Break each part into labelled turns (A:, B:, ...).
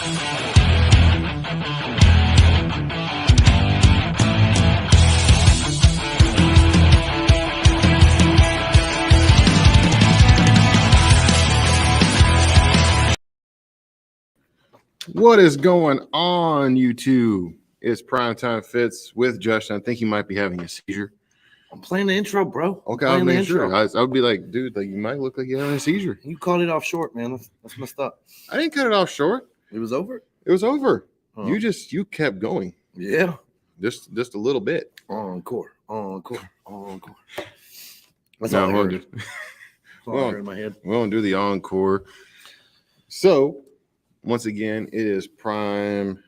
A: What is going on, YouTube? It's Primetime Fitz with Justin. I think he might be having a seizure.
B: I'm playing the intro, bro.
A: Okay, I'll make sure. I would be like, dude, like you might look like you're having a seizure.
B: You called it off short, man. That's messed up.
A: I didn't cut it off short.
B: It was over?
A: It was over.
B: Oh.
A: You kept going.
B: Yeah.
A: Just a little bit.
B: Encore. That's
A: No,
B: all I
A: we'll
B: heard. That's all I heard in my head.
A: We won't do the encore. So, once again, it is Prime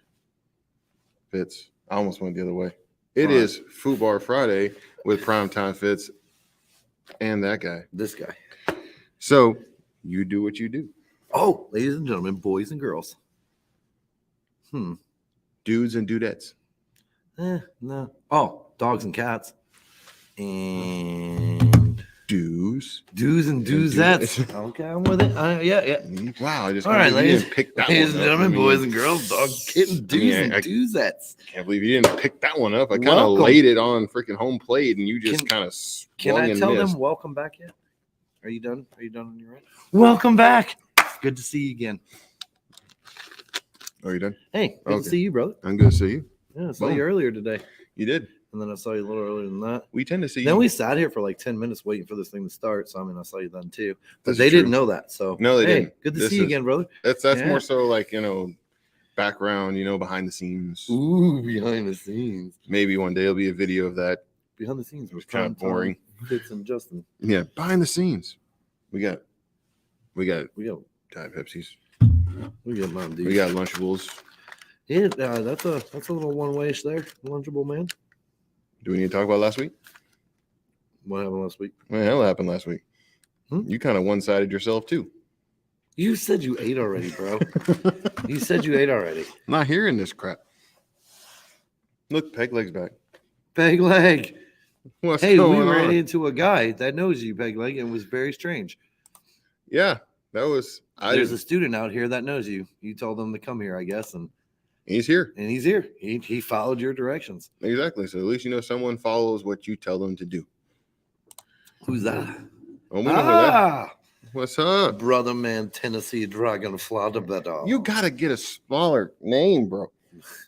A: Fitz. I almost went the other way. It is FUBAR Friday with Primetime Fitz and that guy.
B: This guy.
A: So, you do what you do.
B: Oh, ladies and gentlemen, boys and girls.
A: Dudes and dudettes.
B: No. Oh, dogs and cats. And
A: Do's
B: and dudettes. Okay, I'm with it. Yeah.
A: Wow, I just
B: all right, ladies
A: pick that
B: and
A: one
B: gentlemen,
A: up.
B: boys and girls, dogs, kittens, dudes and dudettes.
A: I can't believe you didn't pick that one up. I kind of laid it on freaking home plate, and you just kind of
B: Can I tell them welcome back yet? Are you done? Are you done on your end? Welcome back. Good to see you again.
A: Are you done?
B: Hey, good to see you, brother.
A: I'm good to see you.
B: Yeah, I saw you earlier today.
A: You did.
B: And then I saw you a little earlier than that.
A: We tend to see you.
B: Then we sat here for like 10 minutes waiting for this thing to start. So, I mean, I saw you then too. But they didn't know that. So,
A: no, they didn't.
B: Good to see you again, brother.
A: That's more so like, background, behind the scenes.
B: Ooh, behind the sines.
A: Maybe one day it'll be a video of that.
B: Behind the scenes was
A: kind of boring.
B: Fitz and Justin.
A: Yeah, behind the scenes. We got Diet Pepsis.
B: We got Mountain Dew.
A: We got Lunchables.
B: Yeah, that's a little one-way-ish there, Lunchable man.
A: Do we need to talk about last week?
B: What happened last week?
A: What the hell happened last week? You kind of one-sided yourself too.
B: You said you ate already, bro. You said you ate already.
A: I'm not hearing this crap. Look, Peg Leg's back.
B: Peg Leg.
A: What's
B: we
A: going
B: ran
A: on?
B: into a guy that knows you, Peg Leg, and it was very strange.
A: Yeah, that was.
B: There's a student out here that knows you. You told them to come here, I guess, and
A: he's here.
B: And he's here. He followed your directions.
A: Exactly. So at least someone follows what you tell them to do.
B: Who's that?
A: Oh, we know who that. What's up?
B: Brother man, Tennessee Dragonfly.
A: You gotta get a smaller name, bro.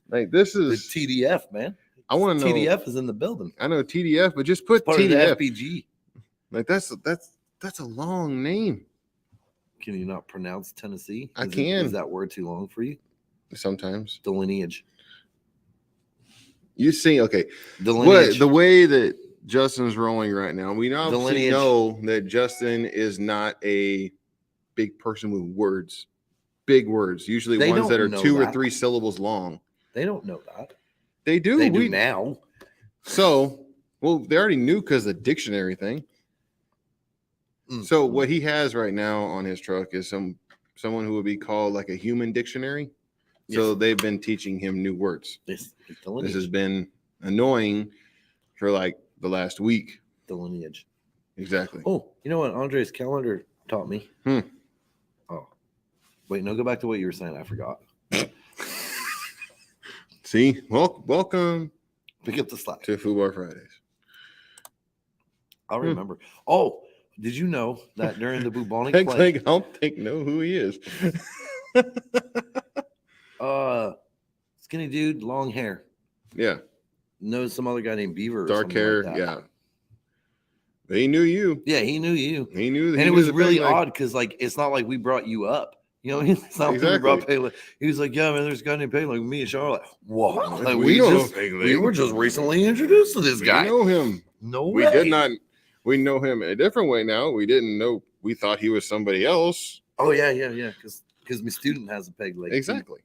A: Like this is
B: the TDF, man.
A: I want to know.
B: TDF is in the building.
A: I know TDF, but just put
B: part
A: TDF.
B: of the FPG.
A: Like that's a long name.
B: Can you not pronounce Tennessee?
A: I can.
B: Is that word too long for you?
A: Sometimes.
B: The lineage.
A: You see, okay.
B: The lineage.
A: The way that Justin's rolling right now, we obviously know that Justin is not a big person with words. Big words. Usually ones that are 2 or 3 syllables long.
B: They don't know that.
A: They do.
B: They do now.
A: So, they already knew because of the dictionary thing. So what he has right now on his truck is someone who would be called like a human dictionary. So they've been teaching him new words. This has been annoying for like the last week.
B: The lineage.
A: Exactly.
B: Oh, you know what Andre's calendar taught me? Oh, wait, no, go back to what you were saying. I forgot.
A: See, welcome.
B: Pick up the slack
A: to FUBAR Fridays.
B: I'll remember. Oh, did you know that during the bubonic plague?
A: I don't know who he is.
B: Skinny dude, long hair.
A: Yeah.
B: Knows some other guy named Beaver.
A: Dark hair. Like yeah. But he knew you.
B: Yeah, he knew you.
A: He knew that.
B: And it was really odd because, like, it's not like we brought you up. You know, it's not like we brought Pele. He was like, "Yeah, man, there's a guy named Pele, like me and Charlotte." Whoa, like, we were just recently introduced to this guy.
A: We know him.
B: No
A: we
B: way.
A: Did not. We know him a different way now. We didn't know. We thought he was somebody else.
B: Oh yeah. Because my student has a peg leg.
A: Exactly.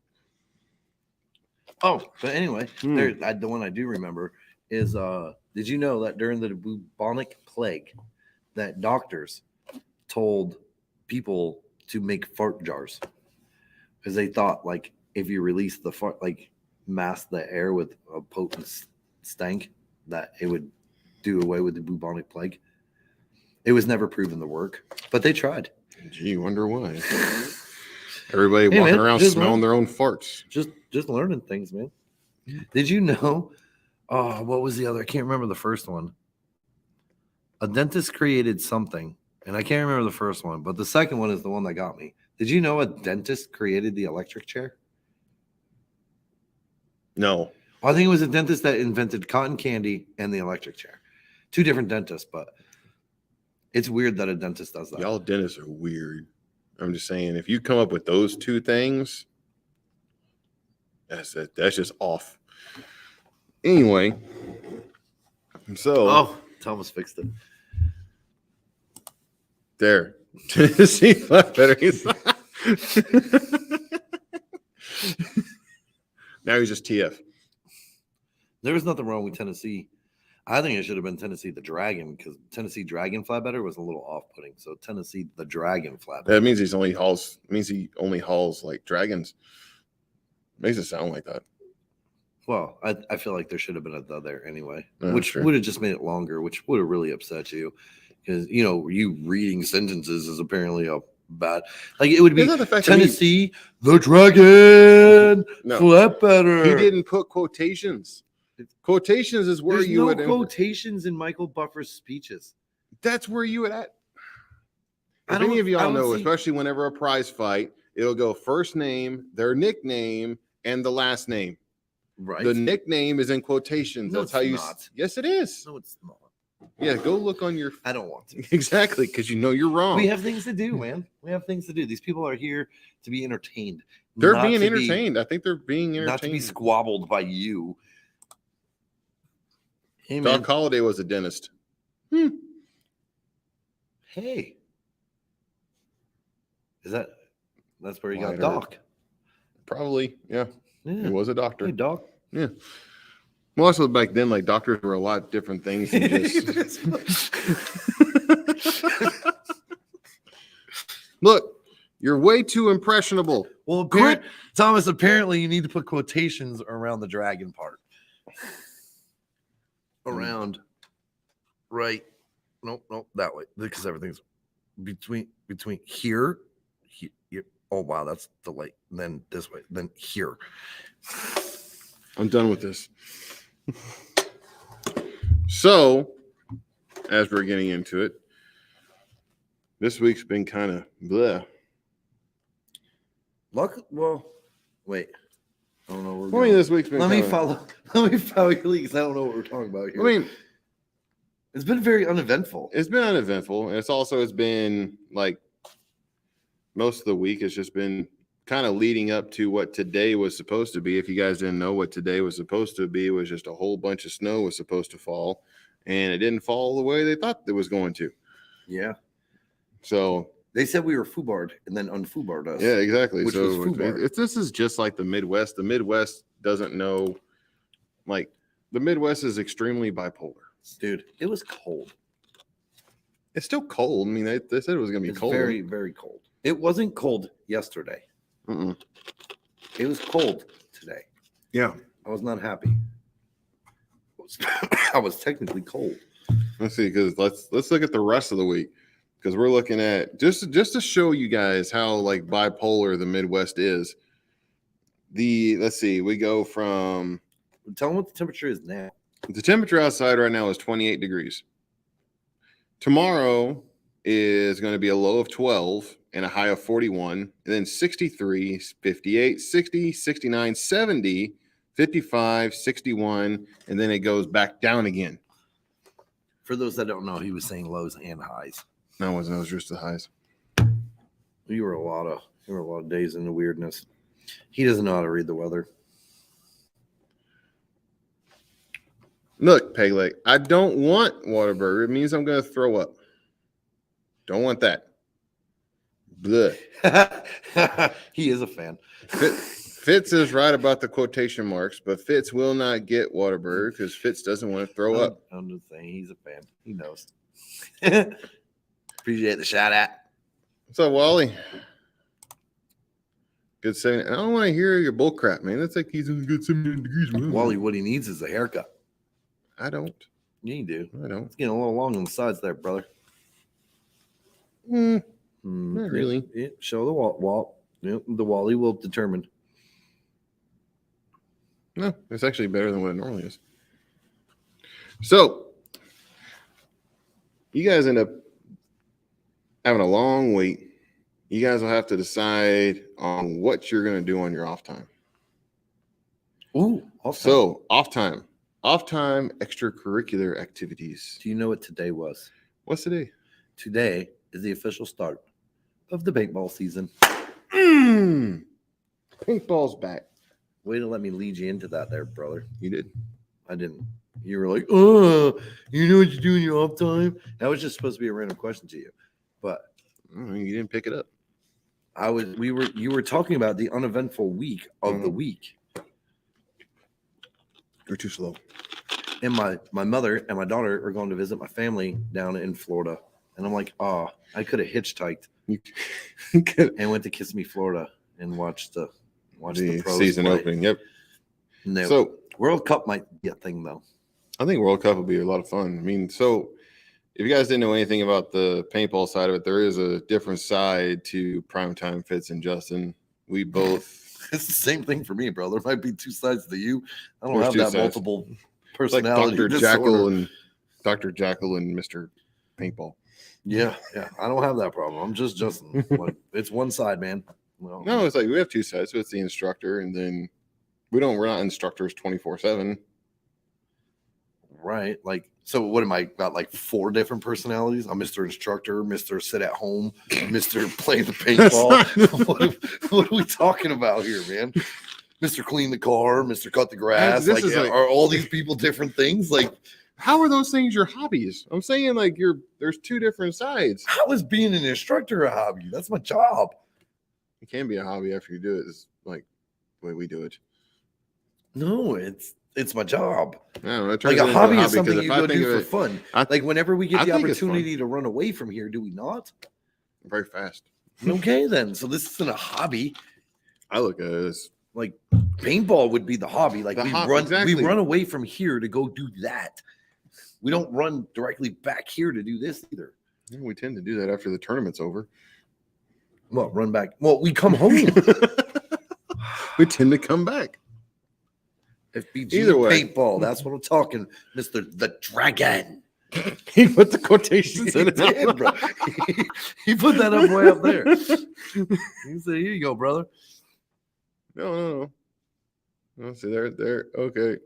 B: Oh, but anyway, the one I do remember is, did you know that during the bubonic plague, that doctors told people to make fart jars because they thought, like, if you release the fart, like, mask the air with a potent stank, that it would do away with the bubonic plague. It was never proven to work, but they tried.
A: Gee, wonder why. Everybody
B: Hey,
A: walking
B: man,
A: around
B: just
A: smelling
B: learn.
A: their own farts.
B: Just learning things, man. Did you know? Oh, what was the other? I can't remember the first one. A dentist created something, and I can't remember the first one, but the second one is the one that got me. Did you know a dentist created the electric chair?
A: No.
B: I think it was a dentist that invented cotton candy and the electric chair. Two different dentists, but it's weird that a dentist does that.
A: Y'all dentists are weird. I'm just saying, if you come up with those two things, that's it. That's just off. Anyway, so
B: Oh, Thomas fixed it.
A: there. See, better. Now he's just TF.
B: There was nothing wrong with Tennessee. I think it should have been Tennessee the Dragon because Tennessee Dragon flatbedder was a little off-putting. So Tennessee the Dragon flatbedder.
A: That means he only hauls like dragons. Makes it sound like that.
B: Well, I feel like there should have been a the there anyway,
A: Oh,
B: which
A: sure.
B: would have just made it longer, which would have really upset you because you reading sentences is apparently a bad. Like it would be
A: It's not the fact that
B: Tennessee the Dragon
A: No.
B: flatbedder.
A: he didn't put quotations. Quotations is where
B: There's
A: you
B: no
A: would.
B: quotations in Michael Buffer's speeches.
A: That's where you would at.
B: I
A: If
B: don't-
A: any of
B: I
A: y'all
B: don't
A: know,
B: see-
A: especially whenever a prize fight, it'll go first name, their nickname, and the last name.
B: Right.
A: The nickname is in quotations.
B: No,
A: That's how
B: it's
A: you.
B: not.
A: Yes, it is.
B: No, it's not.
A: Yeah, go look on your.
B: I don't want to.
A: Exactly, because you know you're wrong.
B: We have things to do, man. We have things to do. These people are here to be entertained.
A: They're
B: not
A: being
B: to be-
A: entertained. I think they're being entertained.
B: Not to be squabbled by you. Hey, man.
A: Doc Holliday was a dentist.
B: Hey. That's where you
A: Well,
B: got
A: I'd
B: Doc.
A: Probably, yeah.
B: Yeah.
A: He was a doctor.
B: Hey, Doc.
A: Yeah. Well, also back then, like doctors were a lot different things than just. Look, you're way too impressionable.
B: Well,
A: Quit.
B: Thomas, apparently you need to put quotations around the dragon part. Around. Right. Nope, that way. Because everything's between here. Oh, wow, that's the light. Then this way. Then here.
A: I'm done with this. So, as we're getting into it, this week's been kind of bleh.
B: Well, wait. I don't know. Where
A: I
B: we're
A: mean,
B: going.
A: this week's been.
B: Let me
A: kinda-
B: follow. Let me follow your lead because I don't know what we're talking about here.
A: I mean,
B: it's been very uneventful.
A: it's been uneventful, and it's been like most of the week. It's just been kind of leading up to what today was supposed to be. If you guys didn't know what today was supposed to be, it was just a whole bunch of snow was supposed to fall, and it didn't fall the way they thought it was going to.
B: Yeah.
A: So
B: They said we were FUBAR'd and then unFUBAR'd us.
A: yeah, exactly.
B: Which
A: So
B: was FUBAR.
A: this is just like the Midwest. The Midwest doesn't know, like the Midwest is extremely bipolar.
B: Dude, it was cold.
A: It's still cold. I mean, they said it was going to be
B: It's
A: cold.
B: very, very cold. It wasn't cold yesterday.
A: Mm-mm.
B: It was cold today.
A: Yeah.
B: I was not happy. I was technically cold.
A: Let's see, because let's look at the rest of the week, because we're looking at just to show you guys how like bipolar the Midwest is. Let's see, we go from
B: Tell them what the temperature is now.
A: the temperature outside right now is 28 degrees. Tomorrow is going to be a low of 12 and a high of 41, and then 63, 58, 60, 69, 70, 55, 61, and then it goes back down again.
B: For those that don't know, he was saying lows and highs.
A: No, it wasn't. It was just the highs.
B: You were a lot of days into weirdness. He doesn't know how to read the weather.
A: Look, Peg Leg, I don't want Whataburger. It means I'm going to throw up. Don't want that. Blech.
B: He is a fan.
A: Fitz is right about the quotation marks, but Fitz will not get Whataburger because Fitz doesn't want to throw up.
B: I'm just saying he's a fan. He knows. Appreciate the shout out.
A: What's up, Wally? Good 70. I don't want to hear your bull crap, man. That's like he's in a good 79 degrees.
B: Wally, what he needs is a haircut.
A: I don't.
B: Yeah, you do.
A: I don't.
B: It's getting a little long on the sides there, brother.
A: Not
B: Yeah,
A: really.
B: yeah, show the wall. Yep, the Wally will determine.
A: No, it's actually better than what it normally is. So you guys end up having a long wait. You guys will have to decide on what you're going to do on your off time.
B: Ooh, off time.
A: So off time, extracurricular activities.
B: Do you know what today was?
A: What's today?
B: Today is the official start of the paintball season.
A: Paintball's back.
B: Way to let me lead you into that there, brother.
A: You did.
B: I didn't. You were like, oh, you know what you do in your off time? That was just supposed to be a random question to you. But
A: You didn't pick it up.
B: You were talking about the uneventful week of the week.
A: You're too slow.
B: And my mother and my daughter are going to visit my family down in Florida. And I'm like, oh, I could have hitchhiked and went to Kiss Me Florida and watched the pros
A: season
B: play.
A: opening. Yep.
B: No,
A: So
B: World Cup might be a thing though.
A: I think World Cup will be a lot of fun. I mean, so if you guys didn't know anything about the paintball side of it, there is a different side to Primetime Fitz and Justin. We both.
B: It's the same thing for me, bro. There might be two sides to you. I don't
A: There's
B: have
A: two
B: that
A: sides.
B: multiple
A: Like
B: personality.
A: Dr.
B: disorder.
A: Jekyll and Mr. Paintball.
B: Yeah. I don't have that problem. I'm just Justin. Like, it's one side, man. Well,
A: No, it's like we have two sides. So it's the instructor, and then we're not instructors 24/7.
B: right. Like, so what am I got? Like 4 different personalities? I'm Mr. Instructor, Mr. Sit at Home, Mr. Play the paintball. What are we talking about here, man? Mr. Clean the car, Mr. Cut the grass.
A: This
B: Like,
A: is like-
B: are all these people different things? Like,
A: How are those things your hobbies? I'm saying like there's two different sides.
B: how is being an instructor a hobby? That's my job.
A: It can be a hobby after you do it. It's like the way we do it.
B: No, it's my job.
A: I don't know. It
B: Like
A: turns
B: a
A: into
B: hobby is
A: 'cause
B: something
A: if
B: you
A: I
B: go
A: think
B: do
A: of
B: for
A: it
B: fun. Like whenever we get
A: I
B: the
A: think it's fun.
B: opportunity to run away from here, do we not?
A: very fast.
B: Okay, then. So this isn't a hobby.
A: I look at it as
B: Like paintball would be the hobby. Like
A: exactly.
B: we run away from here to go do that. We don't run directly back here to do this either.
A: we tend to do that after the tournament's over.
B: Well, run back. Well, we come home.
A: We tend to come back.
B: FBG
A: Either way.
B: paintball. That's what I'm talking, Mr. The Dragon.
A: He put the quotations
B: He
A: in it.
B: did, bro. He put that up way up there. He said, "Here you go, brother."
A: No. Let's see, there. Okay.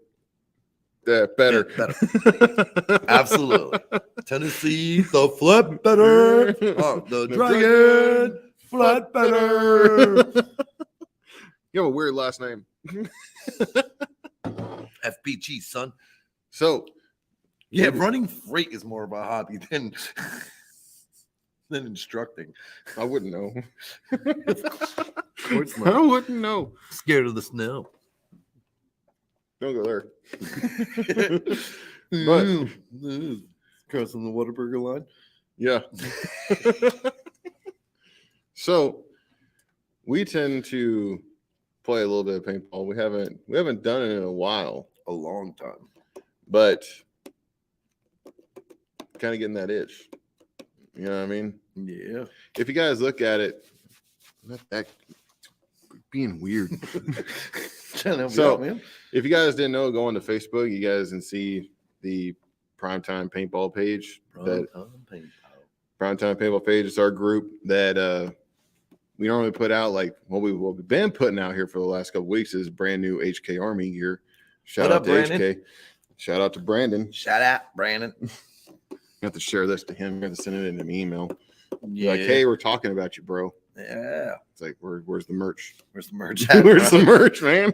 A: Yeah, better.
B: Yeah, better. Absolutely. Tennessee, the flat better. Oh, the Dragon, flat better.
A: You have a weird last name.
B: FBG, son.
A: So,
B: Yeah, running freight is more of a hobby than instructing.
A: I wouldn't know.
B: Of course
A: I
B: not.
A: wouldn't know.
B: Scared of the snow.
A: Don't go there.
B: But crossing the Whataburger line.
A: Yeah. So we tend to play a little bit of paintball. We haven't done it in a while,
B: A long time.
A: but kind of getting that itch. You know what I mean?
B: Yeah.
A: If you guys look at it, not that being weird.
B: Trying to help
A: So-
B: you out, man.
A: If you guys didn't know, go onto Facebook. You guys can see the Primetime Paintball page. Primetime Paintball page is our group that we normally put out. Like what we've been putting out here for the last couple weeks is brand new HK Army gear. Shout
B: What
A: out
B: up,
A: to
B: Brandon?
A: HK. Shout out to Brandon.
B: Shout out, Brandon.
A: You have to share this to him. You have to send it in an email. Be
B: Yeah.
A: like, hey, we're talking about you, bro.
B: Yeah.
A: It's like, where's the merch?
B: Where's the merch at,
A: Where's
B: bro?
A: the merch, man?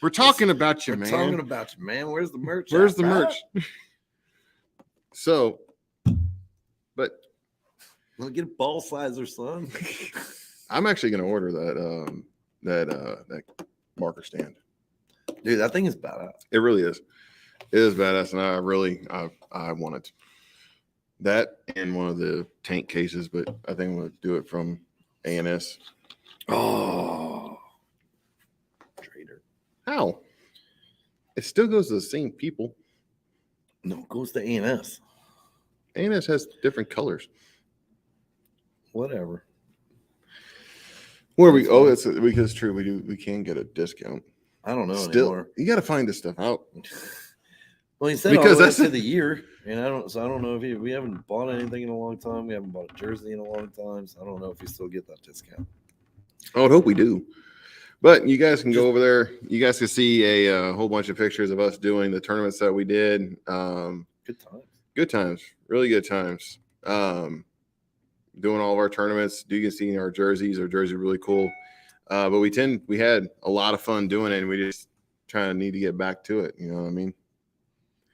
A: We're talking about you,
B: We're
A: man.
B: talking about you, man. Where's the merch?
A: Where's
B: at,
A: the
B: bro?
A: merch? So, but
B: Let me get a ball sizer, son.
A: I'm actually going to order that marker stand.
B: Dude, that thing is badass.
A: It really is. It is badass, and I want it. That and one of the tank cases, but I think I'm going to do it from ANS.
B: Oh, traitor.
A: How? It still goes to the same people.
B: No, it goes to ANS.
A: ANS has different colors.
B: Whatever.
A: Where we? Oh, that's because true. We can get a discount.
B: I don't know
A: Still,
B: anymore.
A: you got to find this stuff out.
B: Well, he said
A: Because
B: all the way
A: that's
B: up to the year, and I don't know if we haven't bought anything in a long time. We haven't bought a jersey in a long time, so I don't know if we still get that discount.
A: I would hope we do. But you guys can go over there. You guys can see a whole bunch of pictures of us doing the tournaments that we did.
B: Good times.
A: Good times. Really good times. Doing all of our tournaments. You can see our jerseys. Our jerseys are really cool. But we had a lot of fun doing it, and we just kind of need to get back to it. You know what I mean?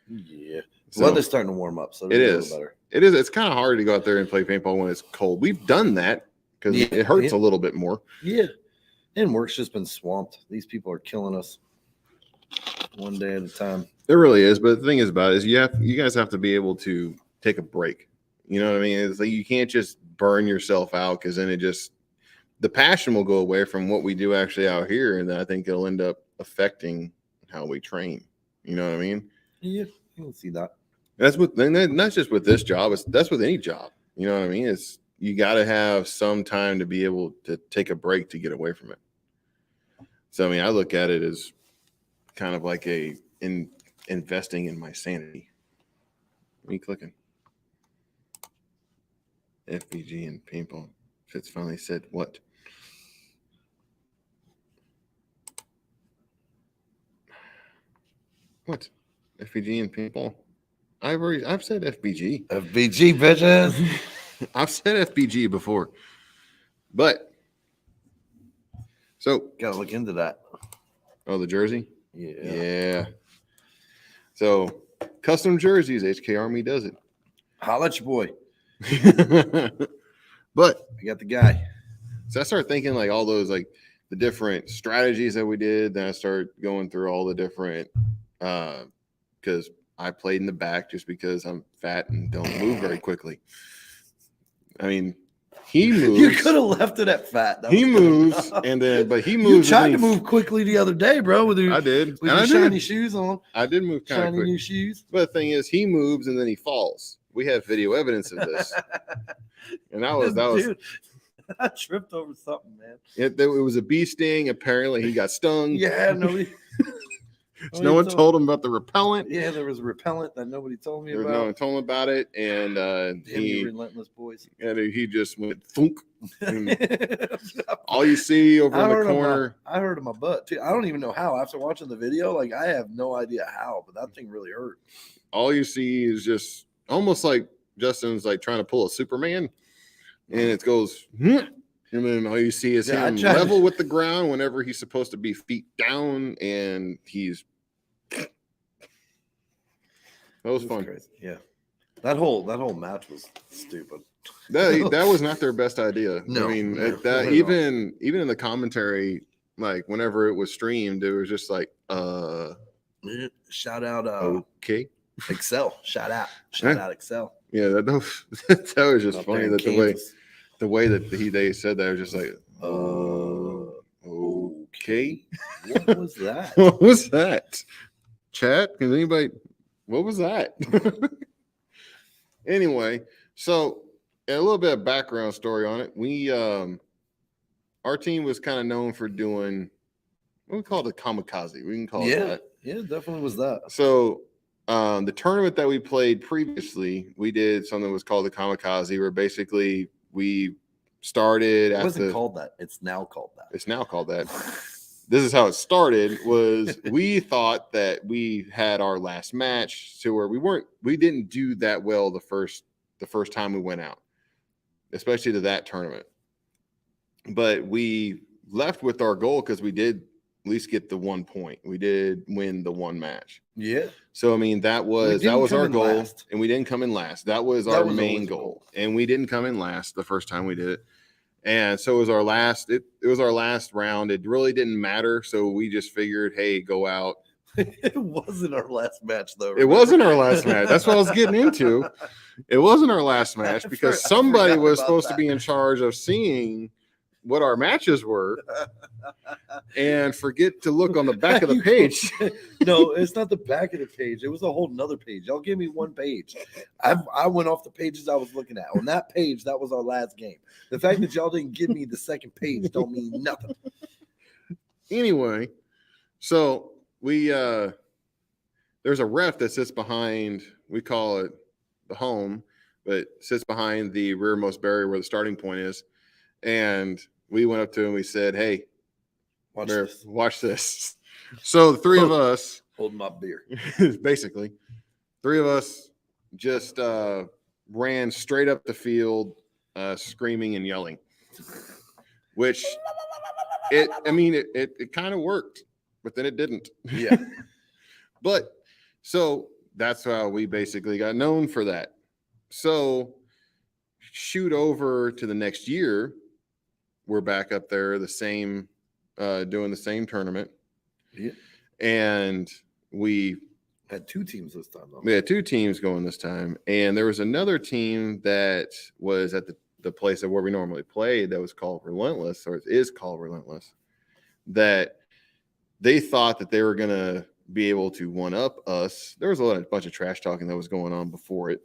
B: Yeah.
A: So,
B: weather's starting to warm up, so
A: it is.
B: Better.
A: It is. It's kind of hard to go out there and play paintball when it's cold. We've done that because it hurts a little bit more.
B: Yeah. And work's just been swamped. These people are killing us one day at a time.
A: It really is. But the thing is about it is you guys have to be able to take a break. You know what I mean? It's like you can't just burn yourself out because then the passion will go away from what we do actually out here, and then I think it'll end up affecting how we train. You know what I mean?
B: Yeah, I can see that.
A: That's not just with this job. That's with any job. You know what I mean? It's you got to have some time to be able to take a break to get away from it. So I mean, I look at it as kind of like investing in my sanity. What are you clicking? FBG and paintball. Fitz finally said what? What? FBG and paintball? I've said FBG.
B: FBG, bitches.
A: I've said FBG before. But so
B: gotta look into that.
A: Oh, the jersey?
B: Yeah.
A: So custom jerseys, HK Army does it.
B: Holla at your boy.
A: But
B: I got the guy.
A: So I started thinking like all those like the different strategies that we did. Then I started going through all the different because I played in the back just because I'm fat and don't move very quickly. I mean, he moves.
B: You could have left it at fat.
A: He moves, and then he moves.
B: You tried to move quickly the other day, bro.
A: I did.
B: With your shiny shoes on.
A: I did move kind of quick.
B: Shiny new shoes.
A: But the thing is, he moves and then he falls. We have video evidence of this. And that was
B: Dude, I tripped over something, man.
A: It was a bee sting. Apparently, he got stung.
B: Yeah, nobody.
A: No one told him about the repellent.
B: Yeah, there was a repellent that nobody told me about.
A: No one told him about it, and
B: he relentless boys.
A: And he just went thunk. All you see over in the corner.
B: I hurt in my butt too. I don't even know how. After watching the video, like I have no idea how, but that thing really hurt.
A: All you see is just almost like Justin's like trying to pull a Superman, and it goes. And then all you see is him level with the ground whenever he's supposed to be feet down, and he's. That was fun.
B: Crazy. Yeah, that whole match was stupid.
A: That was not their best idea.
B: No,
A: I mean
B: no,
A: even in the commentary, like whenever it was streamed, it was just like
B: shout out
A: okay.
B: Excel. Shout out Excel.
A: Yeah, that was just funny that the way that they said that was just like okay.
B: What was that?
A: What was that? Chat? Can anybody? What was that? Anyway, so a little bit of background story on it. We our team was kind of known for doing what we call it, Kamikaze. We can call it that.
B: Yeah, definitely was that.
A: So the tournament that we played previously, we did something that was called the Kamikaze, where basically we started.
B: It wasn't called that. It's now called that.
A: It's now called that. This is how it started. Was we thought that we had our last match, to where we didn't do that well the first time we went out, especially to that tournament. But we left with our goal because we did at least get the 1 point. We did win the one match.
B: Yeah.
A: So I mean that was our goal, and we didn't come in last. That was our main goal, and we didn't come in last the first time we did it. And so it was our last. It was our last round. It really didn't matter. So we just figured, hey, go out.
B: It wasn't our last match, though.
A: Remember? It wasn't our last match. That's what I was getting into. It wasn't our last match because somebody was supposed to be in charge of seeing what our matches were and forget to look on the back of the page.
B: No, it's not the back of the page. It was a whole nother page. Y'all give me one page. I went off the pages I was looking at. On that page, that was our last game. The fact that y'all didn't give me the second page don't mean nothing.
A: Anyway, so we there's a ref that sits behind, we call it the home, but sits behind the rearmost barrier where the starting point is. And we went up to him, we said, hey, watch this. So the three of us
B: holding my beer.
A: Basically, three of us just ran straight up the field, screaming and yelling, which it kind of worked, but then it didn't.
B: Yeah.
A: But so that's how we basically got known for that. So shoot over to the next year, we're back up there, the same, doing the same tournament.
B: Yeah.
A: And we
B: had two teams this time, though.
A: We had two teams going this time. And there was another team that was at the place of where we normally play that was called Relentless, or it is called Relentless, that they thought that they were going to be able to one up us. There was a bunch of trash talking that was going on before it,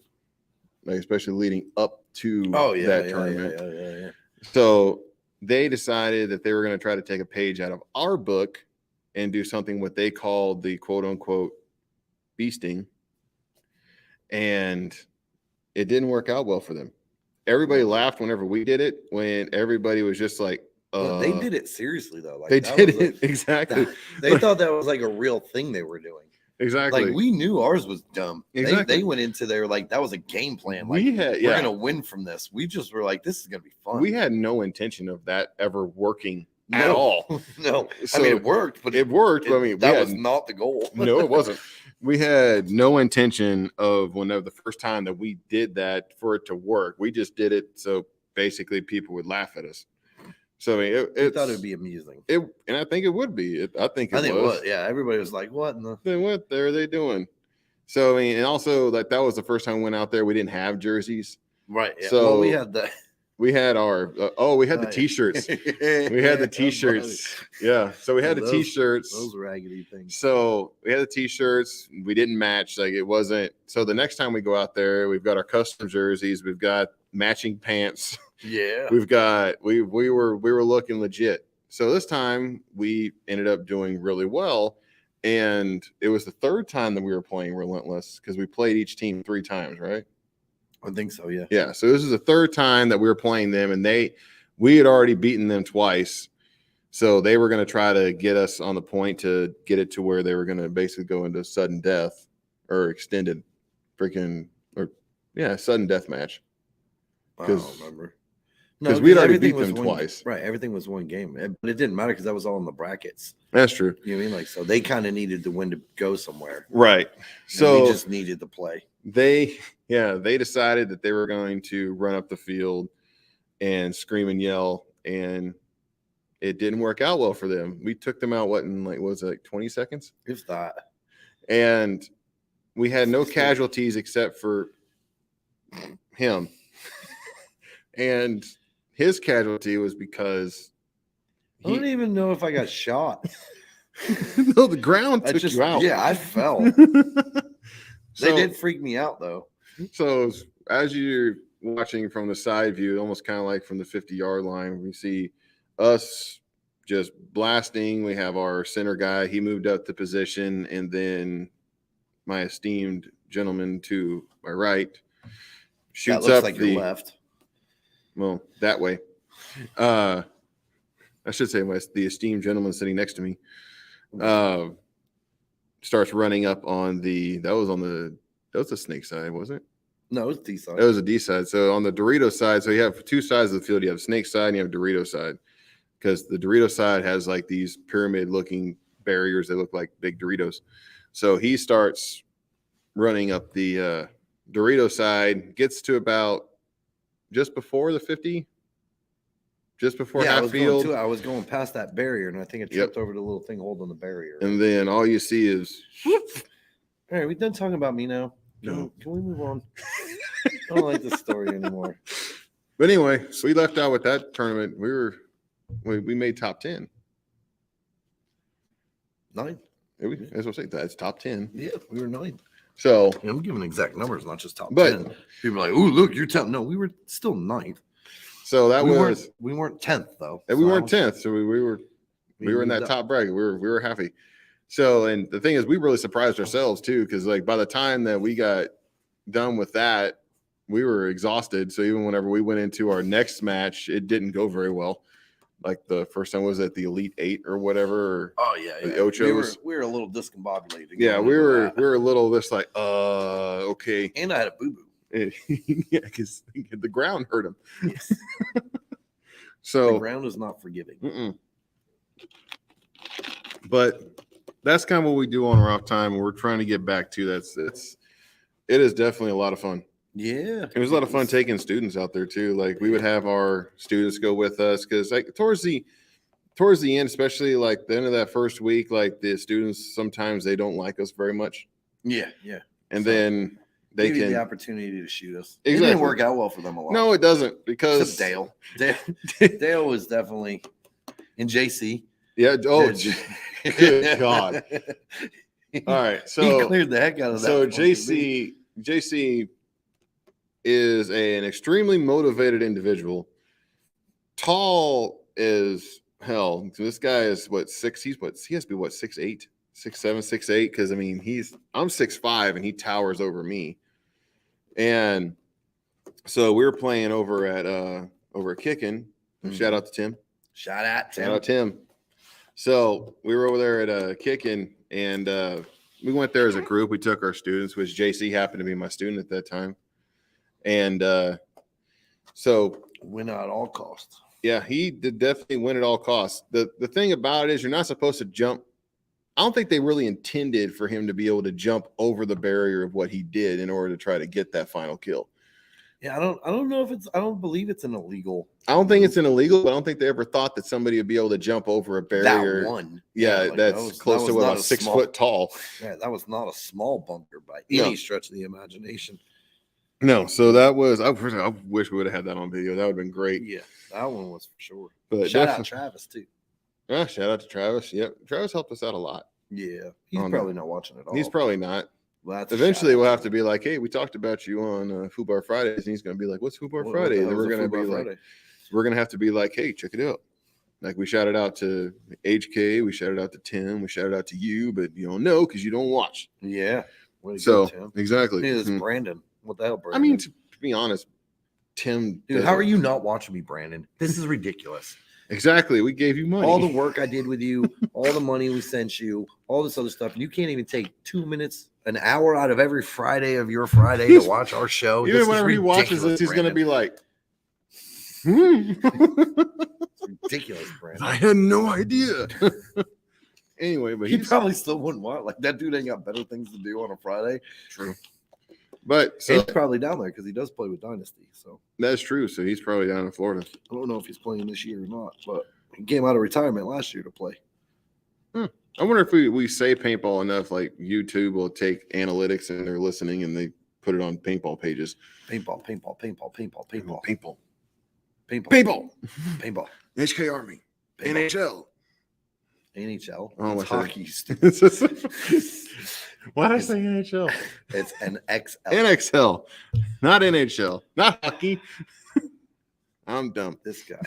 A: like especially leading up to that tournament.
B: Yeah.
A: So they decided that they were going to try to take a page out of our book and do something what they called the quote unquote beasting. And it didn't work out well for them. Everybody laughed whenever we did it, when everybody was just like,
B: they did it seriously though. Like
A: they did it exactly.
B: They thought that was like a real thing they were doing.
A: Exactly.
B: Like we knew ours was dumb.
A: Exactly.
B: They went into there like that was a game plan. Like we're gonna win from this. We just were like, this is gonna be fun.
A: We had no intention of that ever working at all.
B: No,
A: So
B: I mean it worked, but
A: it worked. I mean,
B: that was not the goal.
A: No, it wasn't. We had no intention of whenever the first time that we did that for it to work. We just did it so basically people would laugh at us. So I mean,
B: I thought it would be amusing.
A: And I think it would be. I think it was.
B: Yeah, everybody was like, "What in the?
A: What are they doing?" So I mean, and also that was the first time we went out there. We didn't have jerseys,
B: right? Yeah.
A: So
B: we had the.
A: We had our we had the t-shirts. We had the t-shirts. Yeah. So we had the t-shirts.
B: Those raggedy things.
A: So we had the t-shirts. We didn't match. Like it wasn't. So the next time we go out there, we've got our custom jerseys. We've got matching pants.
B: Yeah.
A: We've got we were looking legit. So this time we ended up doing really well. And it was the third time that we were playing Relentless because we played each team 3 times, right?
B: I think so, yeah.
A: Yeah. So this is the third time that we were playing them, and we had already beaten them twice. So they were going to try to get us on the point to get it to where they were going to basically go into sudden death or extended sudden death match.
B: I don't remember.
A: Because we'd already beat them twice.
B: Right. Everything was one game. But it didn't matter because that was all in the brackets.
A: That's true.
B: You know what I mean? Like, so they kind of needed the win to go somewhere.
A: Right. So
B: we just needed to play.
A: They decided that they were going to run up the field and scream and yell, and it didn't work out well for them. We took them out, like 20 seconds?
B: If that. And
A: we had no casualties except for him. And his casualty was because
B: I don't even know if I got shot.
A: No, the ground took you out.
B: Yeah, I fell. They did freak me out, though.
A: So as you're watching from the side view, almost kind of like from the 50-yard line, we see us just blasting. We have our center guy. He moved up the position, and then my esteemed gentleman to my right shoots up
B: like your left.
A: Well, that way. I should say the esteemed gentleman sitting next to me starts running up on that was the snake side, wasn't it?
B: No, it was D side.
A: It was a D side. So on the Dorito side, so you have 2 sides of the field. You have snake side and you have Dorito side, because the Dorito side has like these pyramid looking barriers that look like big Doritos. So he starts running up the Dorito side, gets to about just before the 50, just before half field.
B: I was going past that barrier, and I think it tripped over the little thing holding the barrier.
A: And then all you see is whoop.
B: All right, we done talking about me now.
A: No.
B: Can we move on? I don't like this story anymore.
A: But anyway, so we left out with that tournament. We were We made top 10.
B: 9.
A: That's what I say. That's top 10.
B: Yeah, we were 9.
A: So
B: I'm giving exact numbers, not just top
A: but
B: 10. People are like, "Oh, look, you're 10." No, we were still 9th.
A: So that
B: we
A: was
B: weren't 10th though.
A: And we weren't 10th, so we were in that
B: moved up.
A: top bracket. We were happy. So, and the thing is, we really surprised ourselves too, because like by the time that we got done with that, we were exhausted. So even whenever we went into our next match, it didn't go very well. Like the first time was at the Elite 8 or whatever.
B: Oh yeah,
A: The
B: yeah.
A: Ochos.
B: We were a little discombobulated.
A: Yeah, we were a little just like, okay.
B: And I had a boo boo.
A: Yeah, because the ground hurt him.
B: Yes.
A: So
B: the ground is not forgiving.
A: But that's kind of what we do on our off time. We're trying to get back to that. It is definitely a lot of fun.
B: Yeah,
A: It was a lot of fun taking students out there too. Like we would have our students go with us because like towards the end, especially like the end of that first week, like the students sometimes they don't like us very much.
B: Yeah.
A: And then they
B: give you
A: can
B: the opportunity to shoot us.
A: Exactly.
B: It didn't work out well for them a lot.
A: No, it doesn't because
B: except Dale. Dale was definitely in JC.
A: Yeah. Oh, good God. All right. So
B: he cleared the heck out of that.
A: So JC is an extremely motivated individual. Tall as hell. So this guy is what, 6? He has to be what, 6'8", 6'7", 6'8", because I mean I'm 6'5" and he towers over me. And so we were playing over at Kicking. Shout out to Tim.
B: Shout out
A: Tim. So we were over there at Kicking, and we went there as a group. We took our students, which JC happened to be my student at that time. And so
B: win at all costs.
A: Yeah, he did definitely win at all costs. The thing about it is you're not supposed to jump. I don't think they really intended for him to be able to jump over the barrier of what he did in order to try to get that final kill.
B: Yeah, I don't know if I don't believe it's an illegal.
A: I don't think it's an illegal, but I don't think they ever thought that somebody would be able to jump over a barrier.
B: That one.
A: Yeah, like that's close to about 6 foot tall.
B: Yeah, that was not a small bunker by any stretch of the imagination.
A: No, so that was. I wish we would have had that on video. That would have been great.
B: Yeah, that one was for sure.
A: But
B: shout out Travis too.
A: Yeah, shout out to Travis. Yep, Travis helped us out a lot.
B: Yeah, he's probably not watching it all.
A: He's probably not.
B: Well,
A: eventually, we'll have to be like, "Hey, we talked about you on FUBAR Fridays," and he's going to be like, "What's FUBAR Fridays?" And we're going to be like, "We're going to have to be like, hey, check it out." Like we shouted out to HK, we shouted out to Tim, we shouted out to you, but you don't know because you don't watch.
B: Yeah.
A: So exactly.
B: It's Brandon. What the hell, Brandon?
A: I mean, to be honest, Tim.
B: Dude, how are you not watching me, Brandon? This is ridiculous.
A: Exactly. We gave you money.
B: All the work I did with you, all the money we sent you, all this other stuff. And you can't even take 2 minutes, an hour out of every Friday of your Friday to watch our show.
A: Even whenever he watches this, he's going to be like,
B: It's ridiculous, Brandon.
A: I had no idea. Anyway, but
B: he probably still wouldn't want like that dude ain't got better things to do on a Friday.
A: True. But so
B: he's probably down there because he does play with Dynasty. So
A: that's true. So he's probably down in Florida.
B: I don't know if he's playing this year or not, but he came out of retirement last year to play.
A: I wonder if we say paintball enough, like YouTube will take analytics and they're listening and they put it on paintball pages.
B: Paintball.
A: HK Army. NHL.
B: Oh, it's hockey.
A: Why did I say NHL?
B: It's an XL.
A: NXL, not NHL, not hockey. I'm dumb.
B: This guy.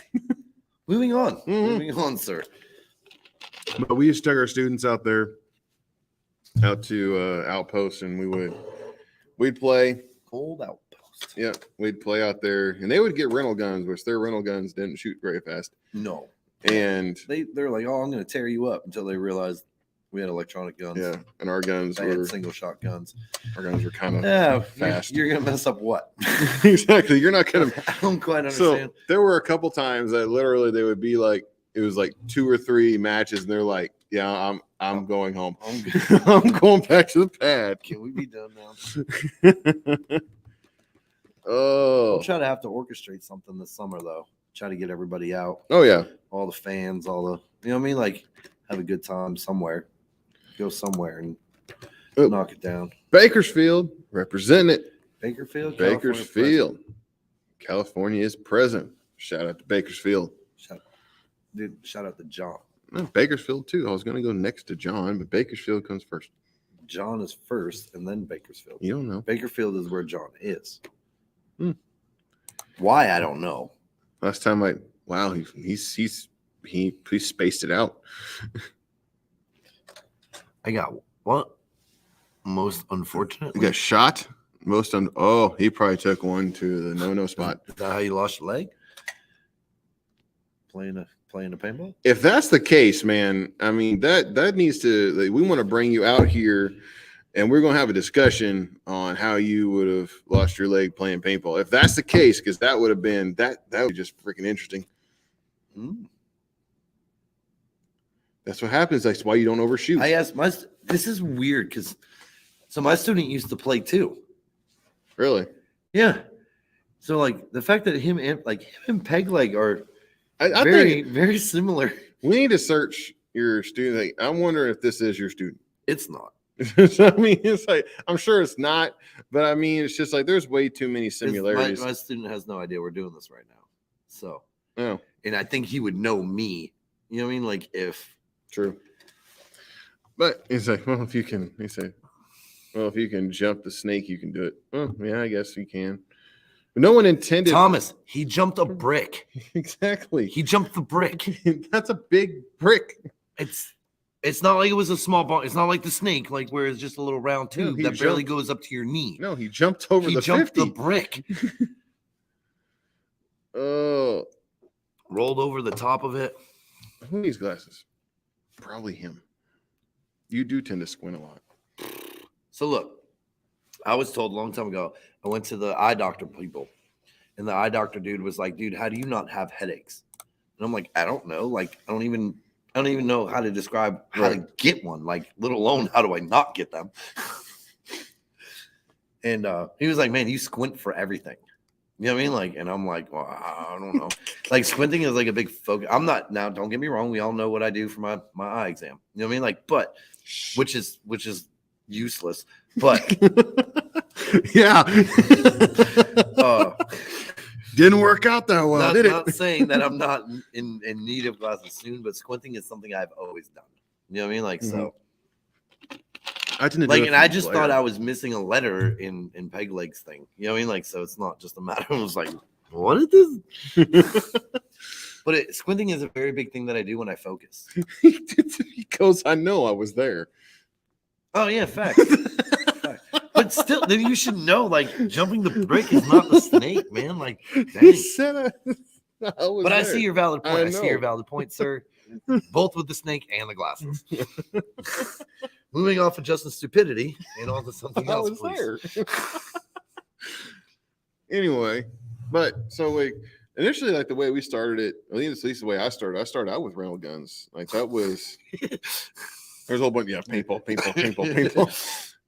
B: Moving on, sir.
A: But we used to take our students out there, out to Outpost, and we'd play.
B: Cold Outpost.
A: Yeah, we'd play out there, and they would get rental guns, which their rental guns didn't shoot very fast.
B: No.
A: And
B: they're like, "Oh, I'm going to tear you up," until they realized we had electronic guns.
A: Yeah, and our guns were
B: single shot guns.
A: Our guns were kind of fast.
B: You're going to mess up what?
A: Exactly. You're not going to.
B: I don't quite understand.
A: So there were a couple times that literally they would be like, it was like 2 or 3 matches, and they're like, "Yeah, I'm going home. I'm going back to the pad.
B: Can we be done now?"
A: Oh,
B: I'll try to have to orchestrate something this summer though. Try to get everybody out.
A: Oh yeah,
B: all the fans, all the you know what I mean. Like have a good time somewhere. Go somewhere and knock it down.
A: Bakersfield, represent it.
B: Bakersfield.
A: California is present. Shout out to Bakersfield.
B: Dude, shout out to John.
A: Bakersfield too. I was going to go next to John, but Bakersfield comes first.
B: John is first, and then Bakersfield.
A: You don't know.
B: Bakersfield is where John is. Why, I don't know.
A: Last time he spaced it out.
B: I got what? Most unfortunate.
A: He got shot. He probably took one to the no spot.
B: Is that how you lost your leg? Playing a paintball?
A: If that's the case, man, I mean that needs to. We want to bring you out here, and we're gonna have a discussion on how you would have lost your leg playing paintball. If that's the case, because that would have been that would be just freaking interesting. That's what happens. That's why you don't overshoot.
B: I asked this is weird because my student used to play too.
A: Really?
B: Yeah. So like the fact that him and Peg Leg are
A: I
B: very,
A: think
B: very similar.
A: we need to search your student. Like, I'm wondering if this is your student.
B: It's not.
A: So, I mean, it's like I'm sure it's not, but I mean, it's just like there's way too many similarities.
B: My student has no idea we're doing this right now. So,
A: oh,
B: and I think he would know me. You know what I mean? Like if
A: true. But he's like, well, if you can, if you can jump the snake, you can do it. Well, yeah, I guess you can. But no one intended.
B: Thomas, he jumped a brick.
A: Exactly.
B: He jumped the brick.
A: That's a big brick.
B: It's not like it was a small ball. It's not like the snake, like where it's just a little round tube that barely goes up to your knee.
A: No, he jumped over
B: he
A: the
B: jumped
A: 50.
B: the brick.
A: Oh.
B: Rolled over the top of it.
A: Who needs glasses? Probably him. You do tend to squint a lot.
B: So look, I was told a long time ago, I went to the eye doctor people, and the eye doctor dude was like, dude, how do you not have headaches? And I'm like, I don't know. Like, I don't even know how to describe how to get one, like, let alone how do I not get them? And he was like, man, you squint for everything. You know what I mean? Like, and I'm like, well, I don't know. Like, squinting is like a big focus. I'm not, now, don't get me wrong. We all know what I do for my eye exam. You know what I mean? Like, but, which is useless. But,
A: yeah. Didn't work out that well, did it?
B: Not saying that I'm not in need of glasses soon, but squinting is something I've always done. You know what I mean? Like, so.
A: I didn't
B: like, and I just thought I was missing a letter in Peg Leg's thing. You know what I mean? Like, so it's not just a matter of, I was like, what is this? But squinting is a very big thing that I do when I focus.
A: He goes, I know I was there.
B: Oh, yeah, fact. But still, then you should know, like, jumping the brick is not the snake, man. Like, dang.
A: He said
B: But I see your valid point. I see your valid point, sir. Both with the snake and the glasses. Moving off of Justin's stupidity and on to something else, please.
A: Anyway, but so like initially, like the way we started it, I think it's at least the way I started. I started out with rental guns. Like that was there's a whole bunch, paintball.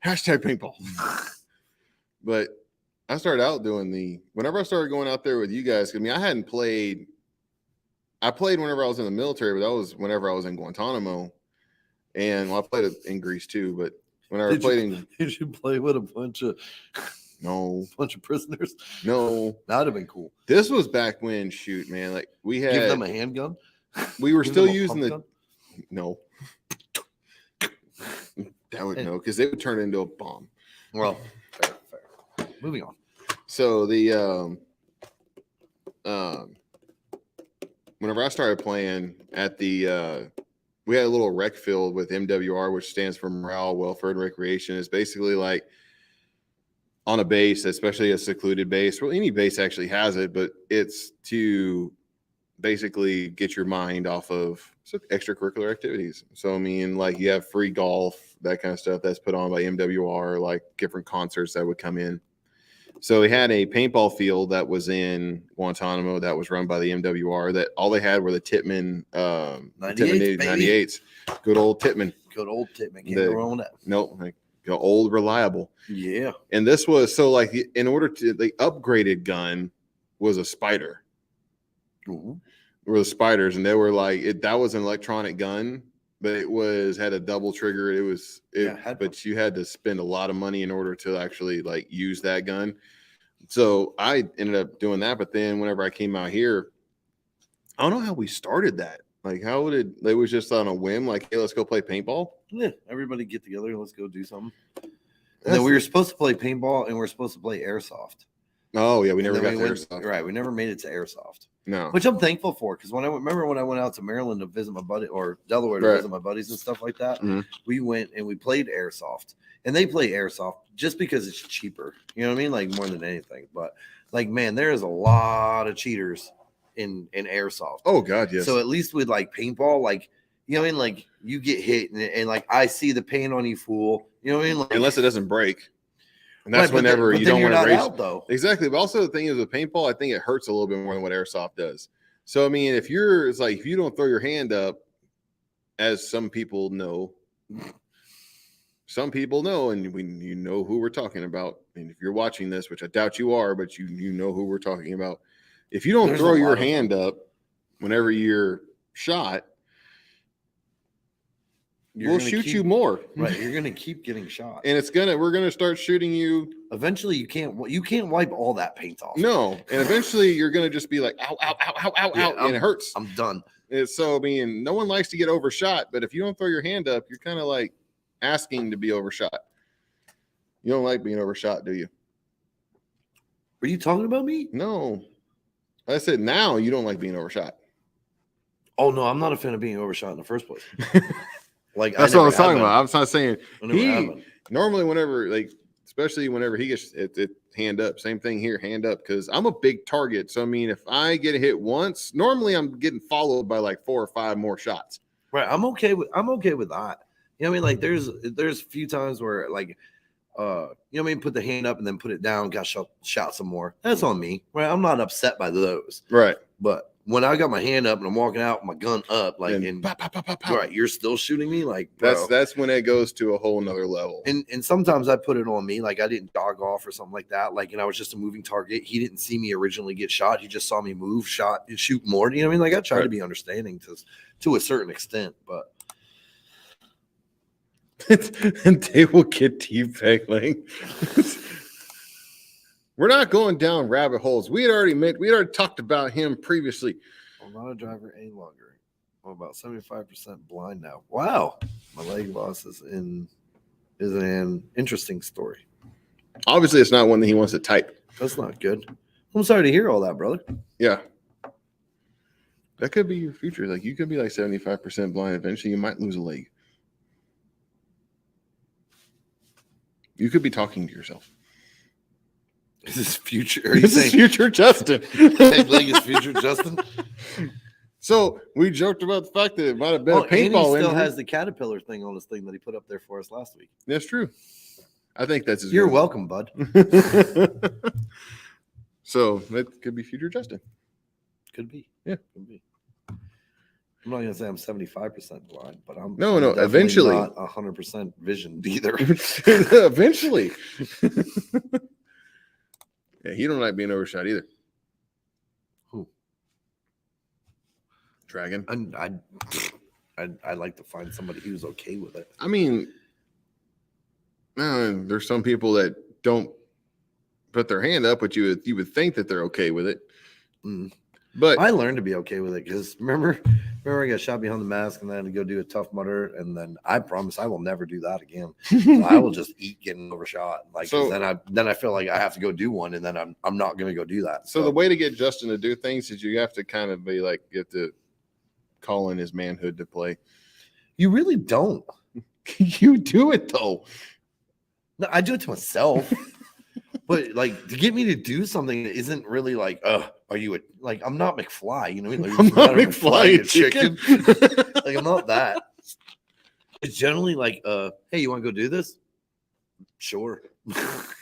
A: Hashtag paintball. But I started out doing whenever I started going out there with you guys, I mean, I played whenever I was in the military, but that was whenever I was in Guantanamo. And I played it in Greece too, but whenever I played
B: did you play with a bunch of prisoners?
A: No.
B: That would have been cool.
A: This was back when, shoot, man, like we had
B: give them a handgun.
A: We were still using no. That would no, because they would turn into a bomb.
B: Well, fair. Moving on.
A: So whenever I started playing at we had a little rec field with MWR, which stands for Morale, Welfare, and Recreation. It's basically like on a base, especially a secluded base. Well, any base actually has it, but it's to basically get your mind off of extracurricular activities. So, I mean, like you have free golf, that kind of stuff that's put on by MWR, like different concerts that would come in. So we had a paintball field that was in Guantanamo that was run by the MWR that all they had were the Tittman 98s. Good old Tittman.
B: Good old Tittman. Can't go wrong with that.
A: Nope. Like, old, reliable.
B: Yeah.
A: And this was, so like in order to, the upgraded gun was a Spider.
B: Ooh.
A: Were the Spiders, and they were like, that was an electronic gun, but it had a double trigger. But you had to spend a lot of money in order to actually like use that gun. So I ended up doing that. But then whenever I came out here, I don't know how we started that. Like, how would it was just on a whim, like, hey, let's go play paintball?
B: Yeah, everybody get together and let's go do something. And then we were supposed to play paintball and we were supposed to play airsoft.
A: Oh yeah, we never got
B: airsoft. Right, we never made it to airsoft.
A: No.
B: Which I'm thankful for, because when I went out to Maryland to visit my buddy, or Delaware to visit my buddies and stuff like that, we went and we played airsoft. And they play airsoft just because it's cheaper. You know what I mean? Like, more than anything. But like, man, there is a lot of cheaters in airsoft.
A: Oh God, yes.
B: So at least with like paintball, like, you know what I mean? Like, you get hit and like, I see the paint on you, fool. You know what I mean? Like,
A: unless it doesn't break. And that's whenever you don't want to race.
B: Out, though.
A: Exactly. But also the thing is with paintball, I think it hurts a little bit more than what airsoft does. So I mean, if you don't throw your hand up, as some people know, and you know who we're talking about. And if you're watching this, which I doubt you are, but you know who we're talking about. If you don't throw your hand up whenever you're shot, we'll shoot you more.
B: Right, you're gonna keep getting shot,
A: and we're gonna start shooting you.
B: Eventually, you can't wipe all that paint off.
A: No, and eventually you're gonna just be like, ow, ow, ow, ow, ow, ow, and it hurts.
B: I'm done.
A: And so I mean, no one likes to get overshot, but if you don't throw your hand up, you're kind of like asking to be overshot. You don't like being overshot, do you?
B: Are you talking about me?
A: No, I said now you don't like being overshot.
B: Oh no, I'm not a fan of being overshot in the first place. Like,
A: that's what I was talking about. I'm not saying normally whenever, like, especially whenever he gets it hand up, same thing here, hand up, because I'm a big target. So I mean, if I get hit once, normally I'm getting followed by like 4 or 5 more shots.
B: Right. I'm okay with that. You know what I mean? Like, there's a few times where, like, you know what I mean, put the hand up and then put it down, got shot some more. That's on me. Right. I'm not upset by those.
A: Right.
B: But when I got my hand up and I'm walking out with my gun up, like, and
A: pop, pop, pop, pop, pop.
B: Right, you're still shooting me, like, bro.
A: That's when it goes to a whole nother level.
B: And sometimes I put it on me, like, I didn't jog off or something like that, like, and I was just a moving target. He didn't see me originally get shot. He just saw me move, shot, and shoot more. You know what I mean? Like, I try to be understanding to a certain extent, but
A: and they will get teabagging. We're not going down rabbit holes. We had already talked about him previously.
B: I'm not a driver any longer. I'm about 75% blind now. Wow. My leg loss is an interesting story.
A: Obviously, it's not one that he wants to type.
B: That's not good. I'm sorry to hear all that, brother.
A: Yeah. That could be your future. Like, you could be like 75% blind. Eventually, you might lose a leg. You could be talking to yourself.
B: Is this future?
A: This is future Justin.
B: Leg is future Justin.
A: So we joked about the fact that it might have been a paintball.
B: And he still has the caterpillar thing on his thing that he put up there for us last week.
A: That's true. I think that's his.
B: You're welcome, bud.
A: So that could be future Justin.
B: Could be.
A: Yeah.
B: Could be. I'm not gonna say I'm 75% blind, but I'm
A: eventually
B: not 100% visioned either.
A: Eventually. Yeah, he don't like being overshot either.
B: Who?
A: Dragon.
B: I'd like to find somebody who's okay with it.
A: I mean, there's some people that don't put their hand up, but you would think that they're okay with it.
B: Mm.
A: But
B: I learned to be okay with it because remember I got shot behind the mask and then I had to go do a Tough Mudder, and then I promise I will never do that again. I will just eat getting overshot. Like, so, then I feel like I have to go do one, and then I'm not going to go do that.
A: So the way to get Justin to do things is you have to kind of be like, you have to call in his manhood to play.
B: You really don't.
A: You do it though.
B: No, I do it to myself. But like, to get me to do something that isn't really like, are you I'm not McFly, you know what I mean? Like,
A: I'm not McFly,
B: chicken. Like, I'm not that. It's generally like, hey, you want to go do this? Sure.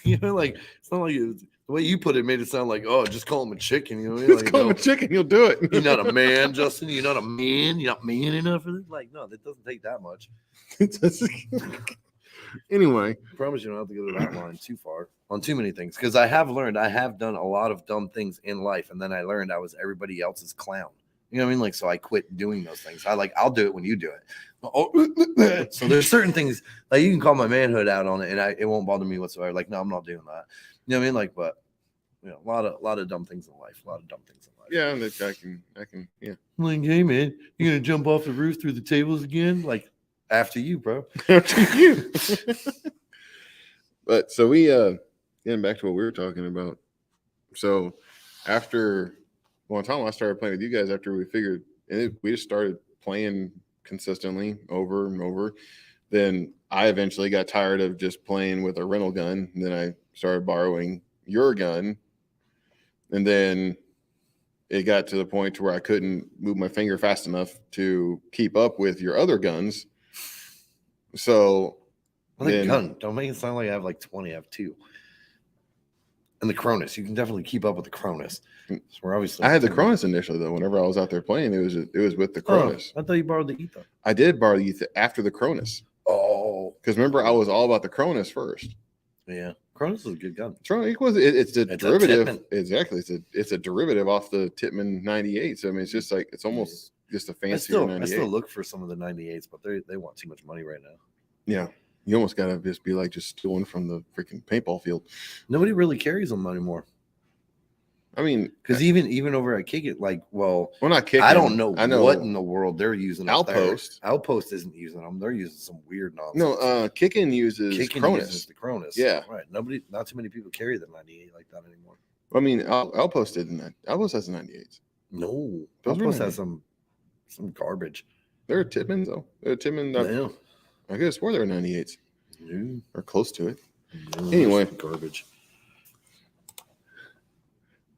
B: You know, like, it's not like the way you put it made it sound like, oh, just call him a chicken. You know what I mean? Like,
A: call him a chicken, you'll do it.
B: You're not a man, Justin. You're not a man. You're not man enough for this. Like, no, that doesn't take that much.
A: Anyway,
B: I promise you don't have to go to that line too far on too many things, because I have learned I have done a lot of dumb things in life, and then I learned I was everybody else's clown. You know what I mean? Like, so I quit doing those things. I'll do it when you do it. So there's certain things like you can call my manhood out on it, and it won't bother me whatsoever. Like, no, I'm not doing that. You know what I mean? Like, but you know, a lot of dumb things in life. A lot of dumb things in life.
A: Yeah, and I can. Yeah.
B: I'm like, hey man, you gonna jump off the roof through the tables again? Like, after you, bro.
A: After you. But so we getting back to what we were talking about. So after one time I started playing with you guys after we figured we just started playing consistently over and over. Then I eventually got tired of just playing with a rental gun. And then I started borrowing your gun. And then it got to the point to where I couldn't move my finger fast enough to keep up with your other guns. So
B: gun. Don't make it sound like I have like 20. I have 2. And the Cronus. You can definitely keep up with the Cronus. So we're obviously
A: I had the Cronus initially though. Whenever I was out there playing, it was with the Cronus.
B: I thought you borrowed the Ether.
A: I did borrow the Ether after the Cronus.
B: Oh,
A: because remember I was all about the Cronus first.
B: Yeah, Cronus is a good gun.
A: It's a derivative. Exactly, it's a derivative off the Tippmann 98. So I mean, it's just like it's almost just a fancier 98.
B: I still look for some of the 98s, but they want too much money right now.
A: Yeah, you almost gotta just be like just stealing from the freaking paintball field.
B: Nobody really carries them anymore.
A: I mean,
B: because even over at Kick It, like, well,
A: not Kick It.
B: I know what in the world they're using.
A: Outpost.
B: Outpost isn't using them. They're using some weird nonsense.
A: No, Kickin' uses Cronus.
B: Uses the Cronus.
A: Yeah,
B: right. Not too many people carry the 98 like that anymore.
A: I mean, Outpost didn't that. Outpost has the 98s.
B: No, Outpost has some garbage.
A: They're a Tippmann though. They're a Tippmann.
B: Yeah.
A: I could have swore they were 98s.
B: No.
A: Or close to it.
B: No,
A: anyway,
B: garbage.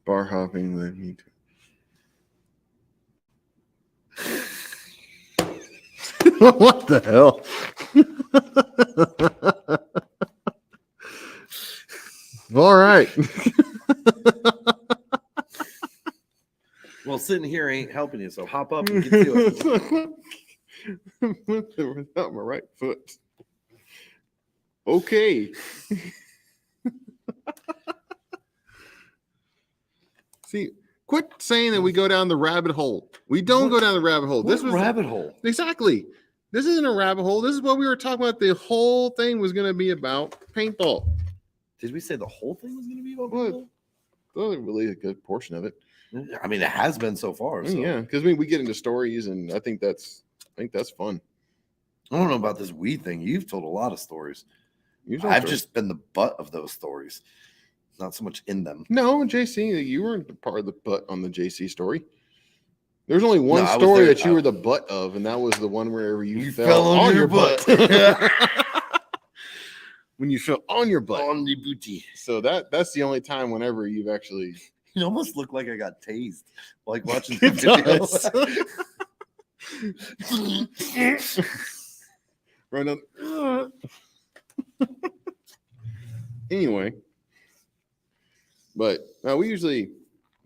A: Bar hopping led me to. What the hell? All right.
B: Well, sitting here ain't helping you, so hop up and get to it.
A: Without my right foot. Okay. See, quit saying that we go down the rabbit hole. We don't go down the rabbit hole.
B: This was rabbit hole.
A: Exactly. This isn't a rabbit hole. This is what we were talking about. The whole thing was going to be about paintball.
B: Did we say the whole thing was going to be about paintball?
A: Well, really a good portion of it.
B: I mean, it has been so far. So.
A: Yeah, because we get into stories, and I think that's fun.
B: I don't know about this weed thing. You've told a lot of stories. I've just been the butt of those stories. Not so much in them.
A: No, JC, you weren't part of the butt on the JC story. There's only one story that you were the butt of, and that was the one where you fell on your butt. When you fell on your butt.
B: On the booty.
A: So that's the only time whenever you've actually...
B: You almost look like I got tased. Like watching the video.
A: Right on. Anyway. But we usually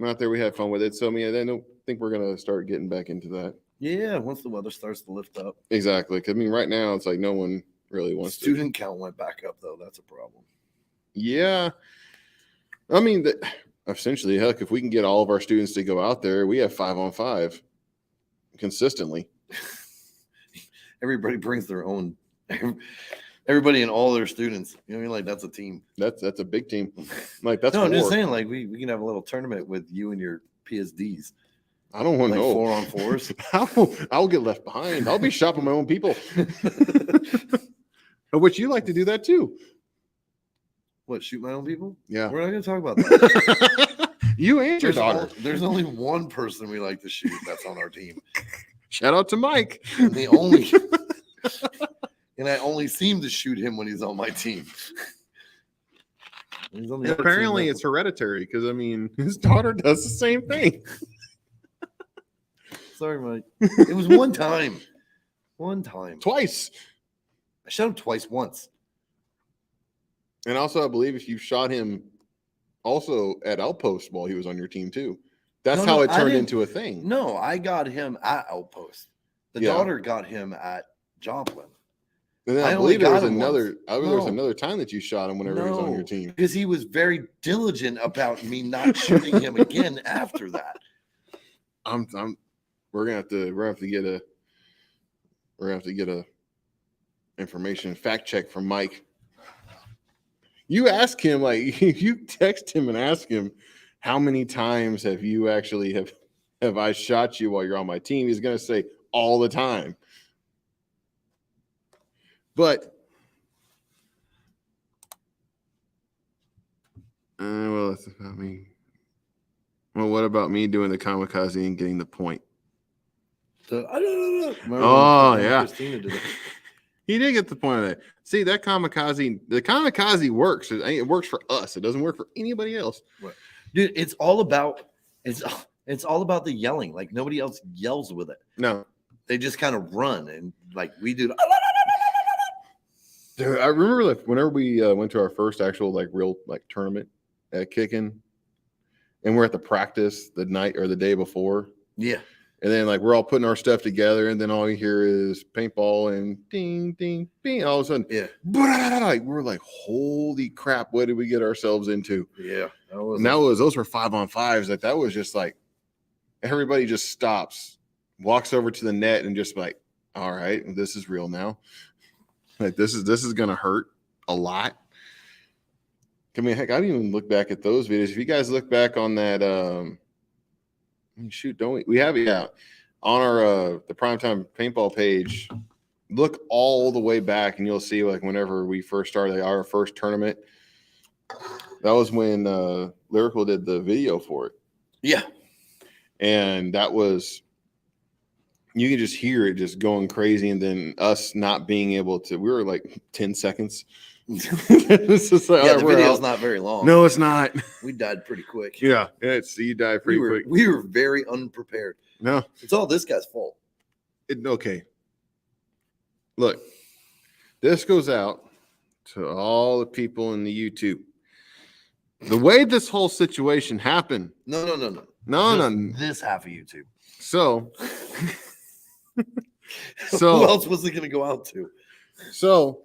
A: out there, we have fun with it. So I mean, I don't think we're gonna start getting back into that.
B: Yeah, once the weather starts to lift up.
A: Exactly. Cause I mean, right now it's like no one really wants to.
B: Student count went back up though. That's a problem.
A: Yeah. I mean, essentially, heck, if we can get all of our students to go out there, we have 5-on-5 consistently.
B: Everybody brings their own. Everybody and all their students. You know what I mean? Like that's a team.
A: That's a big team. Like that's.
B: No, I'm just saying. Like we can have a little tournament with you and your PSDs.
A: I don't want to know
B: 4-on-4s.
A: I'll get left behind. I'll be shopping my own people. Which you like to do that too.
B: What, shoot my own people?
A: Yeah.
B: We're not going to talk about that.
A: You and your daughter.
B: There's only one person we like to shoot that's on our team.
A: Shout out to Mike.
B: And I only seem to shoot him when he's on my team.
A: Apparently it's hereditary because, I mean, his daughter does the same thing.
B: Sorry, Mike. It was one time. One time.
A: Twice.
B: I shot him twice once.
A: And also, I believe if you shot him also at Outpost while he was on your team too. That's how it turned into a thing.
B: No, I got him at Outpost. The daughter got him at Joplin.
A: And then I believe there was another time that you shot him whenever he was on your team.
B: Because he was very diligent about me not shooting him again after that.
A: We're gonna have to get a information fact check from Mike. You ask him, like, you text him and ask him, how many times have you actually have I shot you while you're on my team? He's going to say all the time. But well, that's about me. Well, what about me doing the kamikaze and getting the point? Oh, yeah.
B: Christina did it.
A: He did get the point of that. See, the kamikaze works. It works for us. It doesn't work for anybody else.
B: Right. Dude, it's all about the yelling. Like nobody else yells with it.
A: No.
B: They just kind of run and like we do.
A: Dude, I remember like whenever we went to our first actual like real like tournament at kicking, and we're at the practice the night or the day before.
B: Yeah.
A: And then like we're all putting our stuff together, and then all you hear is paintball and ding, ding, ding. All of a sudden,
B: yeah,
A: we're like, holy crap, what did we get ourselves into?
B: Yeah.
A: Those were 5-on-5s. Like that was just like everybody just stops, walks over to the net, and just like, all right, this is real now. Like this is gonna hurt a lot. I mean, heck, I didn't even look back at those videos. If you guys look back on that, shoot, don't we have it out on our the primetime paintball page? Look all the way back, and you'll see like whenever we first started like, our first tournament. That was when Lyrical did the video for it.
B: Yeah,
A: and that was. You can just hear it just going crazy, and then us not being able to. We were like 10 seconds.
B: It's just like, the video's not very long.
A: No, it's not.
B: We died pretty quick.
A: Yeah, you died pretty quick.
B: We were very unprepared.
A: No,
B: it's all this guy's fault.
A: Okay. Look, this goes out to all the people in the YouTube. The way this whole situation happened.
B: No. This half of YouTube.
A: So
B: who else was it going to go out to?
A: So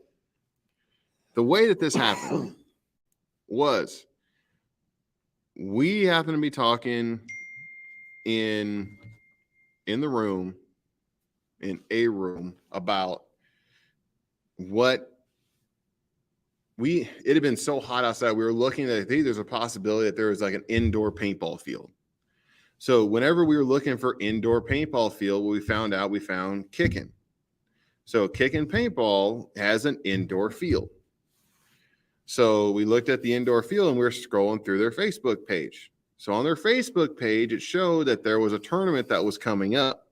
A: the way that this happened was we happened to be talking in the room, in a room, about what it had been so hot outside. We were looking at, I think there's a possibility that there was like an indoor paintball field. So whenever we were looking for indoor paintball field, we found Kickin'. So Kickin' Paintball has an indoor field. So we looked at the indoor field and we were scrolling through their Facebook page. So on their Facebook page, it showed that there was a tournament that was coming up.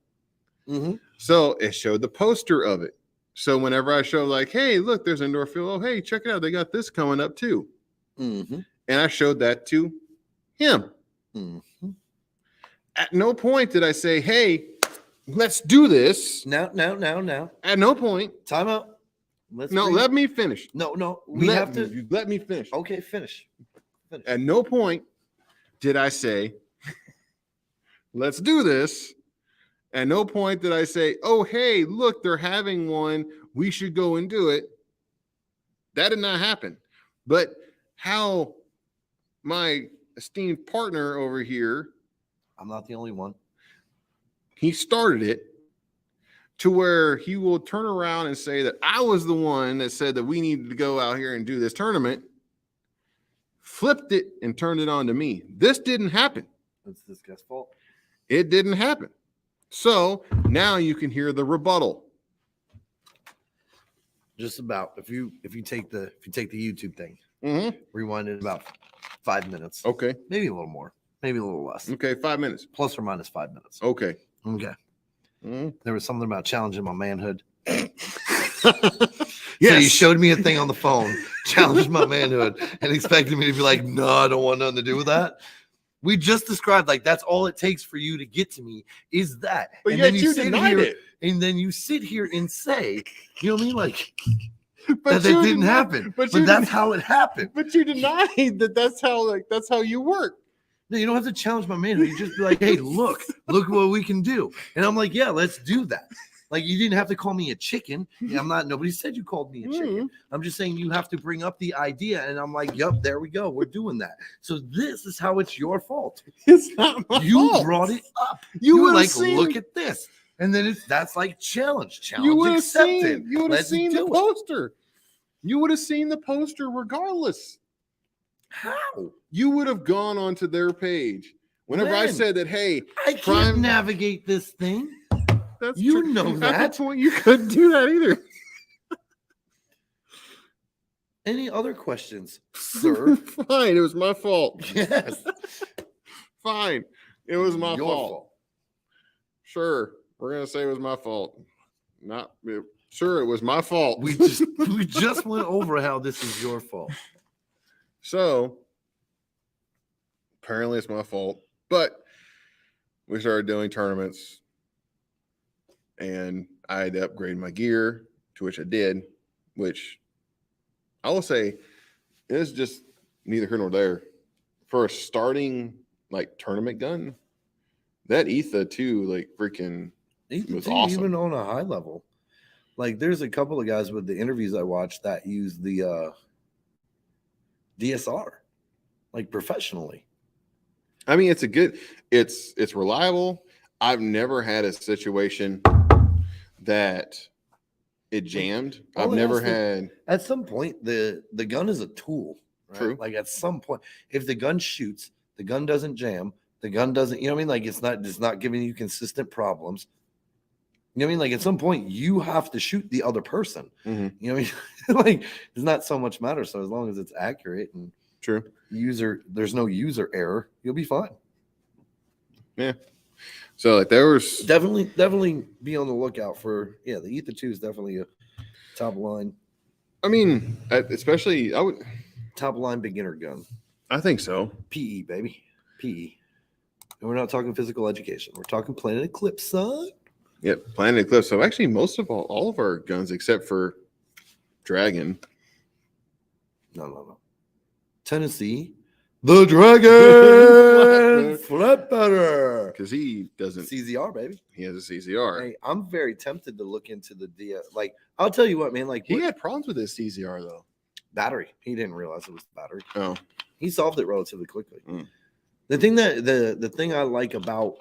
B: Mm-hmm.
A: So it showed the poster of it. So whenever I showed like, hey, look, there's indoor field. Oh, hey, check it out. They got this coming up too.
B: Mm-hmm.
A: And I showed that to him.
B: Mm-hmm.
A: At no point did I say, hey, let's do this.
B: No.
A: At no point.
B: Time out.
A: Let me finish.
B: No. Let
A: me finish.
B: Okay, finish.
A: At no point did I say, let's do this. At no point did I say, oh, hey, look, they're having one. We should go and do it. That did not happen. But how my esteemed partner over here,
B: I'm not the only one.
A: He started it to where he will turn around and say that I was the one that said that we needed to go out here and do this tournament, flipped it and turned it on to me. This didn't happen.
B: It's this guy's fault.
A: It didn't happen. So now you can hear the rebuttal.
B: Just about. If you take the YouTube thing,
A: mm-hmm.
B: Rewind it about 5 minutes.
A: Okay.
B: Maybe a little more. Maybe a little less.
A: Okay, 5 minutes.
B: Plus or minus 5 minutes.
A: Okay.
B: Mm-hmm. There was something about challenging my manhood.
A: Yes.
B: So you showed me a thing on the phone, challenged my manhood, and expected me to be like, no, I don't want nothing to do with that. We just described like that's all it takes for you to get to me is that.
A: But
B: and
A: yet
B: then
A: you denied it.
B: And then you sit here and say, you know what I mean? Like
A: but
B: that didn't happen. But that's how it happened.
A: But you denied that that's how you work.
B: No, you don't have to challenge my manhood. You just be like, hey, look what we can do. And I'm like, yeah, let's do that. Like you didn't have to call me a chicken. I'm not. Nobody said you called me a chicken.
A: Mm-hmm.
B: I'm just saying you have to bring up the idea, and I'm like, yep, there we go. We're doing that. So this is how it's your fault.
A: It's not my
B: you
A: fault.
B: Brought it up.
A: You
B: were like,
A: seen,
B: look at this, and then that's like challenge
A: you would have
B: accepted.
A: You would have seen the poster. You would have seen the poster regardless.
B: How?
A: You would have gone onto their page. Whenever I
B: When?
A: said that, hey,
B: I can't
A: Prime-
B: navigate this thing.
A: that's
B: You
A: true.
B: know
A: At
B: that.
A: that point, you couldn't do that either.
B: Any other questions, sir?
A: Fine, it was my fault.
B: Yes.
A: Fine, it was my
B: Your
A: fault. Sure, we're gonna say it was my fault. Sure, it was my fault.
B: We just went over how this is your fault.
A: So apparently it's my fault, but we started doing tournaments and I had to upgrade my gear, to which I did, which I will say is just neither here nor there. For a starting like tournament gun, that ETHA too, like freaking was awesome.
B: Even on a high level. Like there's a couple of guys with the interviews I watched that use the DSR like professionally.
A: I mean, it's reliable. I've never had a situation that it jammed.
B: Well,
A: I've never had.
B: At some point, the gun is a tool. Right?
A: True.
B: Like at some point, if the gun shoots, the gun doesn't jam, the gun doesn't, you know what I mean? Like it's not giving you consistent problems. You know what I mean? Like at some point, you have to shoot the other person.
A: Mm-hmm.
B: You know what I mean? Like it's not so much matter. So as long as it's accurate and
A: True.
B: there's no user error, you'll be fine.
A: Yeah. So like there was
B: Definitely be on the lookout for the Ether 2 is definitely a top line.
A: I mean, especially I would
B: top line beginner gun.
A: I think so.
B: PE baby, PE. And we're not talking physical education. We're talking Planet Eclipse, son.
A: Yep, Planet Eclipse. So actually, most of all of our guns, except for Dragon.
B: No. Tennessee, the Dragon flat better.
A: Because he doesn't
B: CZR, baby.
A: He has a CZR.
B: Hey, I'm very tempted to look into the Like, I'll tell you what, man. Like,
A: he had problems with his CZR though.
B: Battery. He didn't realize it was the battery.
A: Oh,
B: he solved it relatively quickly. The thing that the thing I like about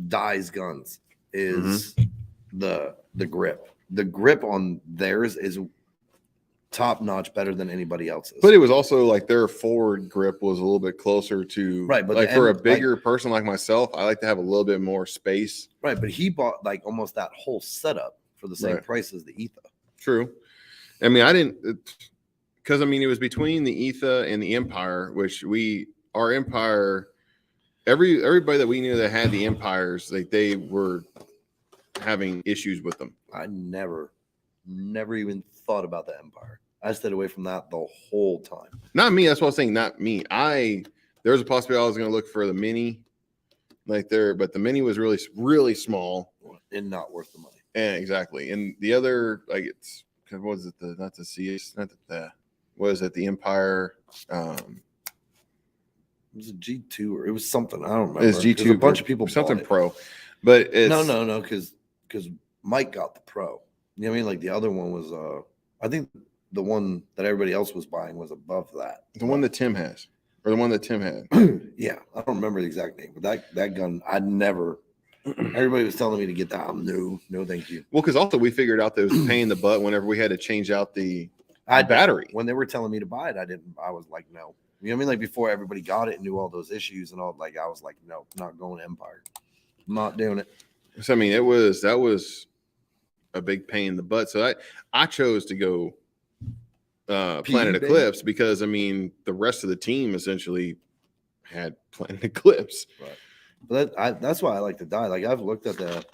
B: Dye's guns is the grip. The grip on theirs is top notch, better than anybody else's.
A: But it was also like their forward grip was a little bit closer to
B: right. But
A: like for a bigger person like myself, I like to have a little bit more space.
B: Right, but he bought like almost that whole setup for the same price as the ETHA.
A: True. I mean, I didn't because I mean it was between the ETHA and the Empire, which our Empire. Everybody that we knew that had the Empires, like they were having issues with them.
B: I never even thought about the Empire. I stayed away from that the whole time.
A: Not me. That's what I was saying. Not me. There's a possibility I was going to look for the Mini, like there, but the Mini was really, really small
B: and not worth the money.
A: And exactly. And the other, like it's, what was it? The Empire.
B: It was a G2 or it was something. I don't remember.
A: It's G2.
B: A bunch of people
A: something
B: bought it.
A: Pro, but it's
B: no, because Mike got the Pro. You know what I mean? Like the other one was I think the one that everybody else was buying was above that.
A: The one that Tim has, or the one that Tim had.
B: Yeah, I don't remember the exact name, but that gun I never. Everybody was telling me to get that. No, thank you.
A: Well, because also we figured out that it was a pain in the butt whenever we had to change out the battery.
B: When they were telling me to buy it, I was like, no. You know what I mean? Like before everybody got it and knew all those issues and all, like I was like, no, not going Empire. I'm not doing it.
A: So I mean, that was a big pain in the butt. So I chose to go Planet Eclipse because I mean the rest of the team essentially had Planet Eclipse.
B: Right. But that's why I like to die. Like I've looked at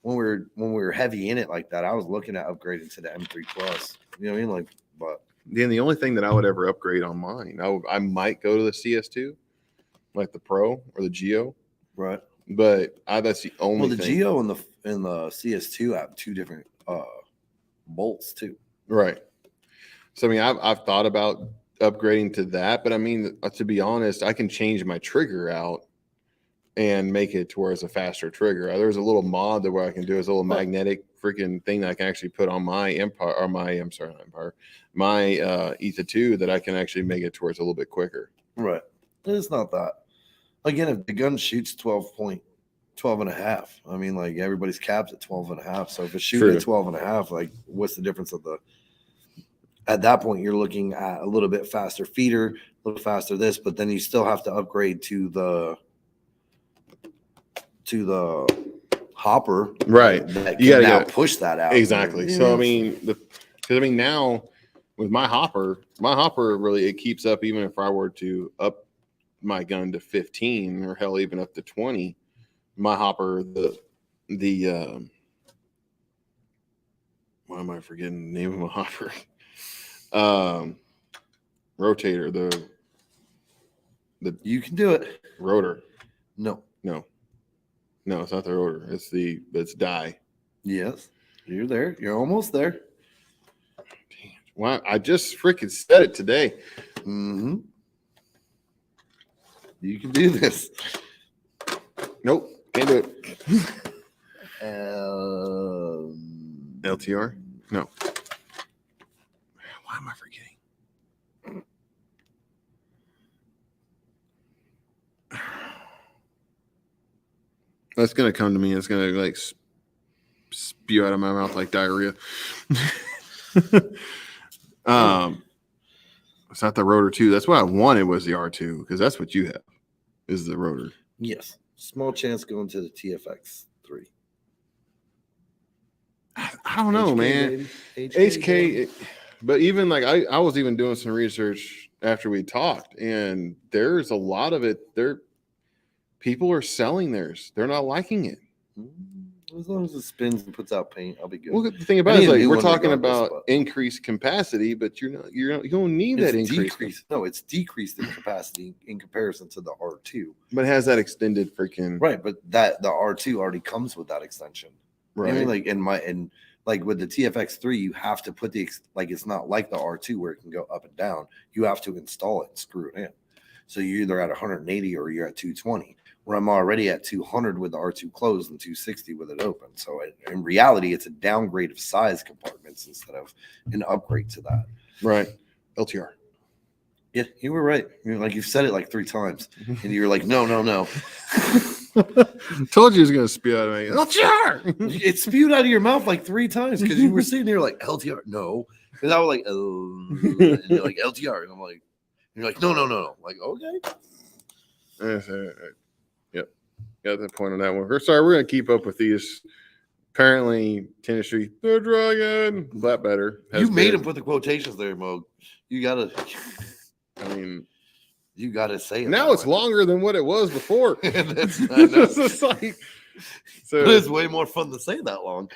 B: when we were heavy in it like that, I was looking at upgrading to the M3 Plus. You know what I mean? Like, but
A: then the only thing that I would ever upgrade on mine, I might go to the CS2, like the Pro or the Geo.
B: Right.
A: But that's the only.
B: Well, the Geo and the CS2 have two different bolts too.
A: Right. So I mean, I've thought about upgrading to that, but I mean, to be honest, I can change my trigger out and make it to where it's a faster trigger. There's a little mod that where I can do is a little magnetic freaking thing that I can actually put on my Empire or my ETHA 2 that I can actually make it towards a little bit quicker.
B: Right. It's not that. Again, if the gun shoots 12 and a half, I mean, like everybody's caps at 12 and a half. So if it's shooting at 12 and a half, like what's the difference of the at that point you're looking at a little bit faster feeder, a little faster this, but then you still have to upgrade to the hopper,
A: Right.
B: That
A: You
B: can
A: gotta
B: now
A: get it.
B: push that out.
A: Exactly. So I mean, because I mean now with my hopper really it keeps up even if I were to up my gun to 15 or hell even up to 20. My hopper, the why am I forgetting the name of my hopper? Rotator, the
B: you can do it.
A: rotor.
B: No,
A: it's not the rotor. It's die.
B: yes, you're there. You're almost there.
A: Damn. Wow, I just freaking said it today.
B: Mm-hmm. You can do this.
A: Nope, can't do it. LTR? No. Why am I forgetting? That's gonna come to me. It's gonna like spew out of my mouth like diarrhea. It's not the rotor 2. That's what I wanted was the R2 because that's what you have is the rotor.
B: Yes, small chance going to the TFX 3.
A: I don't know, man.
B: Baby.
A: HK, but even like I was even doing some research after we talked, and there's a lot of it. People are selling theirs. They're not liking it.
B: As long as it spins and puts out paint, I'll be good.
A: Well, the thing about it is like we're talking about increased capacity, but you don't need that increase.
B: No, it's decreased in capacity in comparison to the R2.
A: But it has that extended freaking
B: right. But the R2 already comes with that extension.
A: Right.
B: I mean, like with the TFX 3, you have to put it's not like the R2 where it can go up and down. You have to install it and screw it in. So you're either at 180 or you're at 220. Where I'm already at 200 with the R2 closed and 260 with it open. So in reality, it's a downgrade of size compartments instead of an upgrade to that.
A: Right. LTR.
B: Yeah, you were right. You've said it like 3 times, and you're like, no.
A: Told you it was gonna spew out of me. LTR.
B: It spewed out of your mouth like 3 times because you were sitting there like LTR. No, because I was like, oh, and you're like LTR, and I'm like, you're like, no. I'm like, okay.
A: Yep, got the point on that one. We're gonna keep up with these. Apparently, Tennessee, the dragon, that better.
B: You made him put the quotations there, Mo. You gotta.
A: I mean,
B: you gotta say it.
A: Now it's longer than what it was before.
B: It's
A: like, so
B: but it's way more fun to say that long.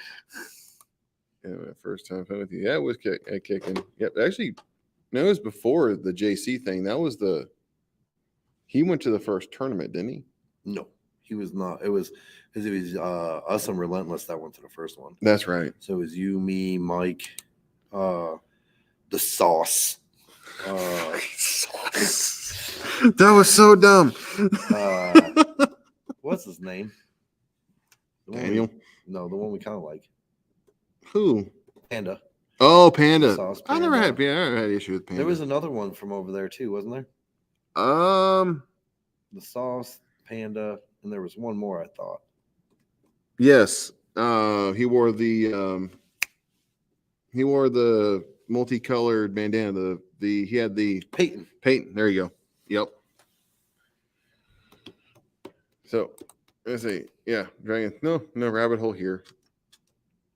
A: Yeah, my first time playing with you. Yeah, it was kicking. Yep, actually, no, it was before the JC thing. That was he went to the first tournament, didn't he?
B: No, he was not. It was us and Relentless that went to the first one.
A: That's right.
B: So it was you, me, Mike, the Sauce.
A: That was so dumb.
B: What's his name?
A: Daniel?
B: The one we kind of like.
A: Who?
B: Panda.
A: Oh, Panda.
B: Panda.
A: I never had issue with Panda.
B: There was another one from over there too, wasn't there?
A: The
B: Sauce, Panda, and there was one more, I thought.
A: Yes. He wore the multicolored bandana. He had the
B: Peyton.
A: There you go. Yep. So let's see. Yeah, dragon. No rabbit hole here.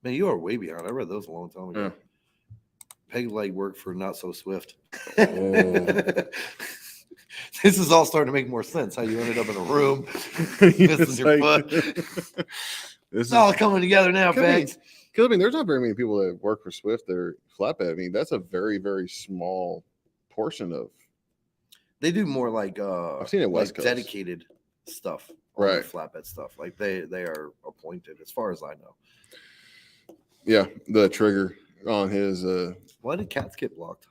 B: Man, you are way behind. I read those a long time ago. Peg leg work for Not So Swift.
A: Oh.
B: This is all starting to make more sense. How you ended up in a room, missing your butt. It's all coming together now, Pegs.
A: Because I mean, there's not very many people that work for Swift that are flatbed. I mean, that's a very, very small portion of.
B: They do more like
A: I've seen it West Coast
B: dedicated stuff,
A: right?
B: Flatbed stuff. Like they are appointed, as far as I know.
A: Yeah, the trigger on his.
B: Why did Cats get blocked?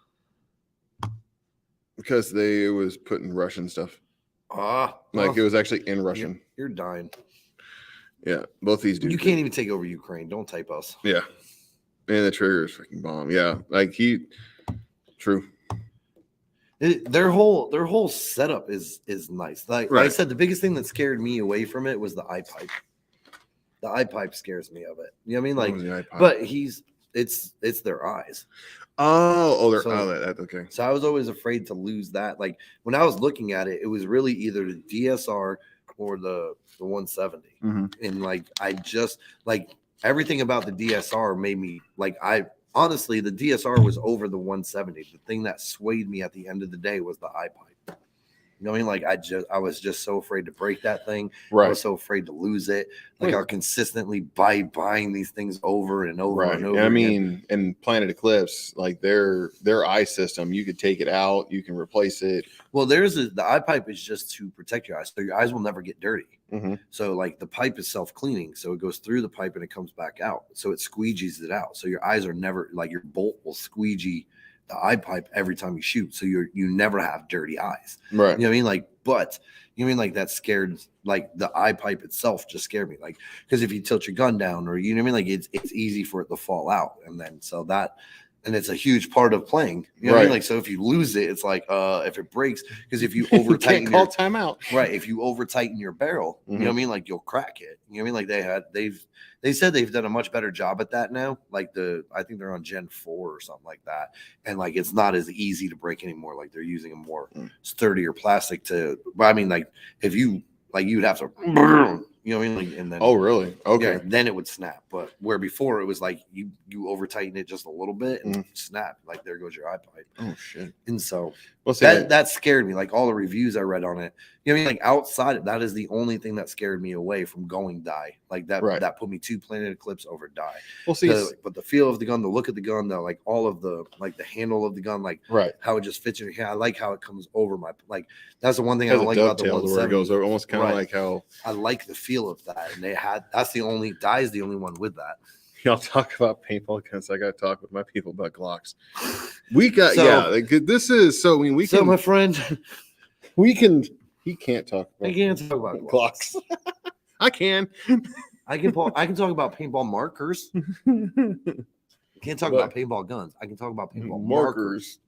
A: Because it was putting Russian stuff. It was actually in Russian.
B: You're dying.
A: Yeah, both these dudes.
B: You can't even take over Ukraine. Don't type us.
A: Yeah, and the trigger is freaking bomb. Yeah, true.
B: Their whole setup is nice. Like I said, the biggest thing that scared me away from it was the eye pipe. The eye pipe scares me of it. You know what I mean? Like, but it's their eyes.
A: Okay.
B: So I was always afraid to lose that. Like when I was looking at it, it was really either the DSR or the 170. And like I just like everything about the DSR made me like honestly the DSR was over the 170. The thing that swayed me at the end of the day was the eye pipe. You know what I mean? Like I was just so afraid to break that thing.
A: Right.
B: I was so afraid to lose it. Like I'll consistently buying these things over and over and over.
A: I mean, in Planet Eclipse, like their eye system, you could take it out, you can replace it.
B: Well, the eye pipe is just to protect your eyes, so your eyes will never get dirty. So like the pipe is self-cleaning, so it goes through the pipe and it comes back out, so it squeegees it out. So your eyes are never like your bolt will squeegee the eye pipe every time you shoot, so you never have dirty eyes.
A: Right.
B: You know what I mean? Like, but you know what I mean? Like that scared, like the eye pipe itself just scared me. Like, because if you tilt your gun down or you know what I mean? Like it's easy for it to fall out. And then so that, and it's a huge part of playing. You know what I mean? Like, so if you lose it, it's like if it breaks, because if you over tighten
A: call timeout.
B: Right. If you over tighten your barrel, you know what I mean? Like you'll crack it. You know what I mean? Like they said they've done a much better job at that now. Like I think they're on Gen 4 or something like that. And like it's not as easy to break anymore. Like they're using a more sturdier plastic I mean, like if you like you'd have to you know what I mean? Like, and then
A: really? Okay.
B: Yeah, then it would snap. But where before it was like you over tighten it just a little bit and snap. Like there goes your eye pipe.
A: Oh shit.
B: And so
A: Well,
B: that scared me. Like all the reviews I read on it. You know what I mean? Like outside, that is the only thing that scared me away from going die. Like that put me to Planet Eclipse over die.
A: Well, see,
B: but the feel of the gun, the look of the gun, like all of the like the handle of the gun, like how it just fits in your hand. I like how it comes over my like. That's the one thing I don't like about the 170.
A: Where it goes almost kind of like how
B: I like the feel of that, and that's the only die is the only one with that.
A: Y'all talk about paintball guns. I got to talk with my people about Glocks. We got this is so. I mean, we can.
B: So my friend,
A: we can. He can't talk.
B: I can't talk about
A: Glocks. I can.
B: I can talk about paintball markers. I can't talk about paintball guns. I can talk about paintball markers.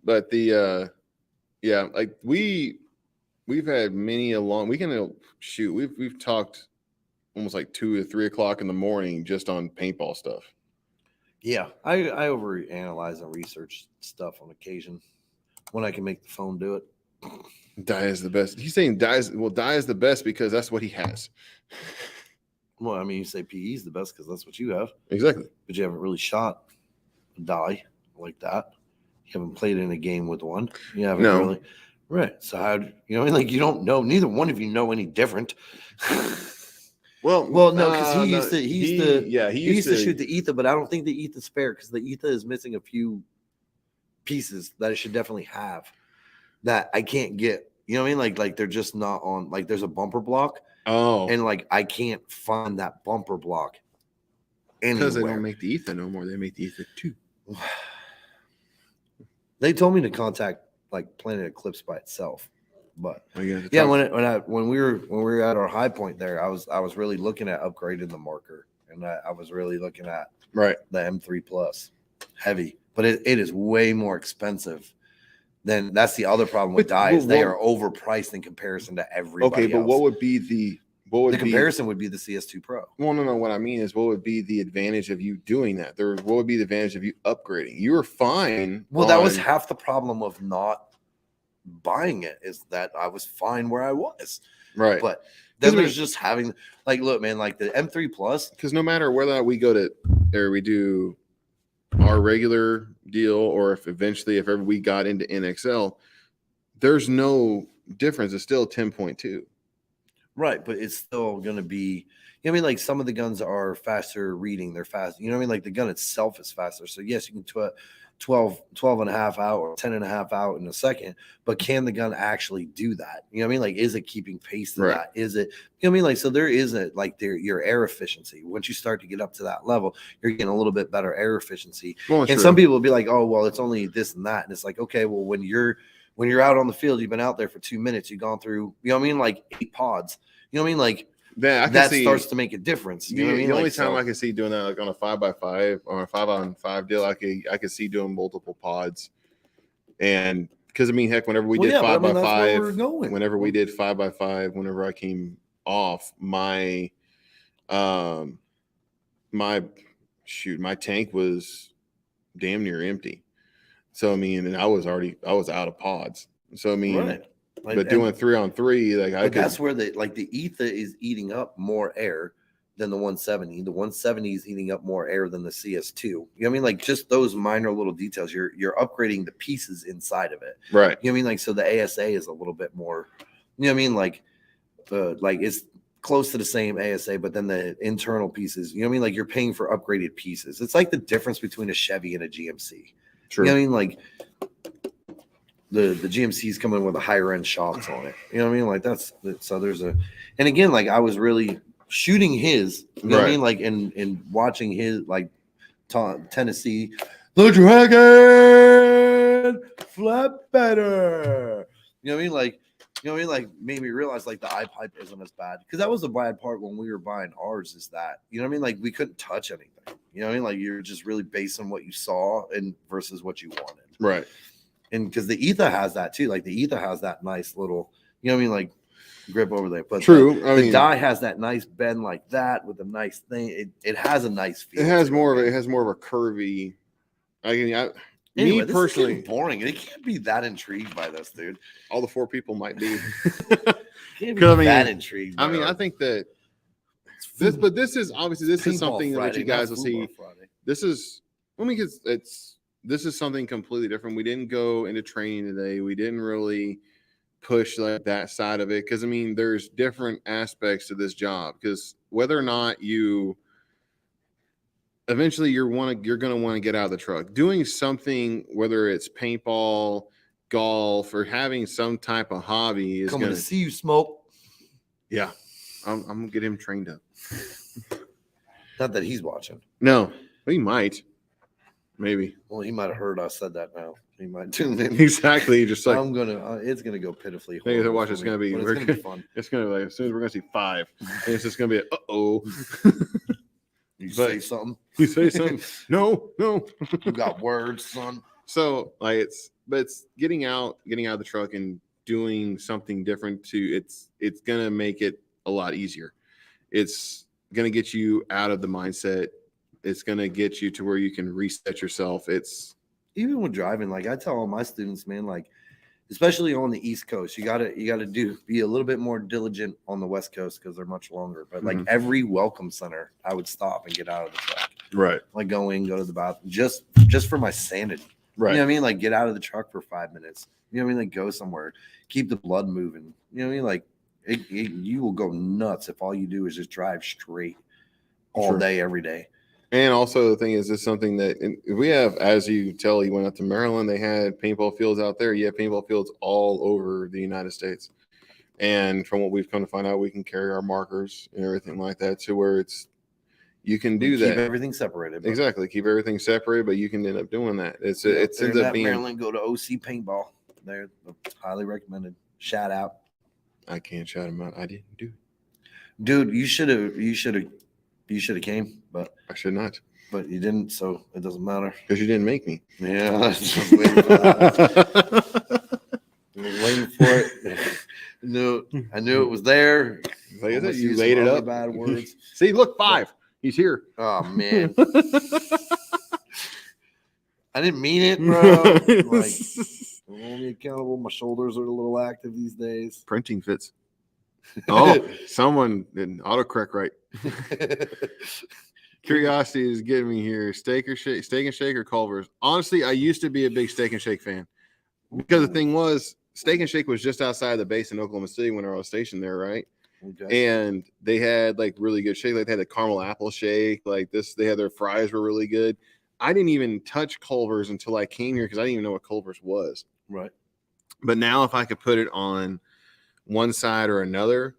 A: But like we've had many a long. We can shoot. We've talked almost like 2 or 3 o'clock in the morning just on paintball stuff. Yeah,
B: I overanalyze and research stuff on occasion when I can make the phone do it.
A: Die is the best. He's saying die is the best because that's what he has.
B: Well, I mean, you say PE is the best because that's what you have.
A: Exactly.
B: But you haven't really shot a die like that. You haven't played in a game with one. You haven't really. Right. So how you know? I mean, like you don't know. Neither one of you know any different. Well, no, because he used to shoot the ether, but I don't think the ether's spare because the ether is missing a few pieces that it should definitely have that I can't get. You know what I mean? Like they're just not on. Like there's a bumper block.
A: Oh,
B: and like I can't find that bumper block anywhere.
A: Because they don't make the ether no more. They make the ether 2.
B: They told me to contact like Planet Eclipse by itself. But when we were at our high point there, I was really looking at upgrading the marker, and I was really looking at the M3 Plus heavy, but it is way more expensive. Then that's the other problem with dies; they are overpriced in comparison to everybody.
A: Okay, but else. What would be the
B: comparison would be the CS2 Pro?
A: Well, no. What I mean is, what would be the advantage of you doing that? What would be the advantage of you upgrading? You were fine.
B: Well, that was half the problem of not buying it, is that I was fine where I was.
A: Right.
B: But then there's just having like, look, man, like the M3 Plus.
A: Because no matter whether we go to or we do our regular deal, or if ever we got into NXL, there's no difference. It's still 10.2.
B: Right, but it's still going to be, you know what I mean? Like some of the guns are faster reading. They're fast. You know what I mean? Like the gun itself is faster. So yes, you can 12 and a half out or 10 and a half out in a second, but can the gun actually do that? You know what I mean? Like, is it keeping pace to that? Is it, you know what I mean? Like, so there is your air efficiency. Once you start to get up to that level, you're getting a little bit better air efficiency.
A: Well,
B: and some people will be like, oh, well, it's only this and that. And it's like, okay, well, when you're out on the field, you've been out there for 2 minutes, you've gone through, you know what I mean? Like 8 pods, you know what I mean? Like that starts to make a difference. You know what I mean?
A: The only time I can see doing that, like on a 5x5 or a 5-on-5 deal, I could see doing multiple pods. And because I mean, heck, whenever we did 5x5, whenever we did 5x5, whenever I came off, my shoot, my tank was damn near empty. So I mean, and I was out of pods. So I mean,
B: Right.
A: but doing 3-on-3, like
B: but that's where the ether is eating up more air than the 170. The 170 is eating up more air than the CS2. You know what I mean? Like just those minor little details. You're upgrading the pieces inside of it.
A: right.
B: You know what I mean? Like so the ASA is a little bit more, you know what I mean? Like it's close to the same ASA, but then the internal pieces, you know what I mean? Like you're paying for upgraded pieces. It's like the difference between a Chevy and a GMC.
A: True.
B: You know what I mean? Like the GMC's coming with a higher end shocks on it. You know what I mean? Like so there's and again, like I was really shooting his, you know what I mean? Like and watching his like Tennessee, the Dragon flap better. You know what I mean? Like, you know what I mean? Like made me realize like the eye pipe isn't as bad. Because that was the bad part when we were buying ours is that, you know what I mean? Like we couldn't touch anything. You know what I mean? Like you're just really based on what you saw and versus what you wanted.
A: Right.
B: And because the ether has that too. Like the ether has that nice little, you know what I mean? Like grip over there. But
A: true.
B: The die has that nice bend like that with a nice thing. It has a nice feel.
A: It has more of a curvy.
B: Anyway,
A: me
B: this
A: personally,
B: is boring. It can't be that intrigued by this, dude.
A: all the 4 people might be.
B: Can't be that intrigued.
A: I mean, I think that this is obviously this is something that you guys will see. This is this is something completely different. We didn't go into training today. We didn't really push like that side of it because I mean, there's different aspects to this job. Because whether or not you eventually you're going to want to get out of the truck, doing something, whether it's paintball, golf, or having some type of hobby is
B: coming to see you smoke.
A: Yeah, I'm gonna get him trained up.
B: Not that he's watching.
A: No, he might. Maybe.
B: Well, he might have heard I said that now. He might tune in.
A: Exactly. Just like
B: it's gonna go pitifully.
A: Watch. It's gonna be.
B: It's gonna be fun.
A: It's gonna be like as soon as we're gonna see 5, it's just gonna be
B: You say something.
A: You say something. No.
B: You got words, son.
A: So like it's getting out of the truck and doing something different it's gonna make it a lot easier. It's gonna get you out of the mindset. It's gonna get you to where you can reset yourself. It's
B: even with driving, like I tell all my students, man, like especially on the East Coast, you gotta be a little bit more diligent on the West Coast because they're much longer. But like every welcome center, I would stop and get out of the truck.
A: Right.
B: Like go in, go to the bathroom, just for my sanity.
A: Right.
B: You know what I mean? Like get out of the truck for 5 minutes. You know what I mean? Like go somewhere, keep the blood moving. You know what I mean? Like you will go nuts if all you do is just drive straight all day, every day.
A: And also the thing is, it's something that we have, as you tell, you went up to Maryland, they had paintball fields out there. You have paintball fields all over the United States. And from what we've come to find out, we can carry our markers and everything like that to where you can do that.
B: Keep everything separated. Bro.
A: Exactly. Keep everything separated, but you can end up doing that. It ends up being
B: Maryland, go to OC Paintball. They're highly recommended. Shout out.
A: I can't shout them out. I didn't do it.
B: Dude, you should have came, but
A: I should not.
B: But you didn't, so it doesn't matter.
A: Because you didn't make me.
B: Yeah, I was waiting for that. I was waiting for it. I knew it was there.
A: Like that, you laid it up.
B: Bad words.
A: See, look, 5. He's here.
B: Oh man. I didn't mean it, bro. Like, I'm only accountable. My shoulders are a little active these days.
A: Printing fits. Oh, someone didn't autocorrect right. Curiosity is getting me here. Steak and Shake or Culver's? Honestly, I used to be a big Steak and Shake fan because the thing was, Steak and Shake was just outside the base in Oklahoma City when I was stationed there, right? Okay. And they had like really good shake. Like they had the caramel apple shake. Like this, they had their fries were really good. I didn't even touch Culver's until I came here because I didn't even know what Culver's was.
B: Right.
A: But now, if I could put it on one side or another,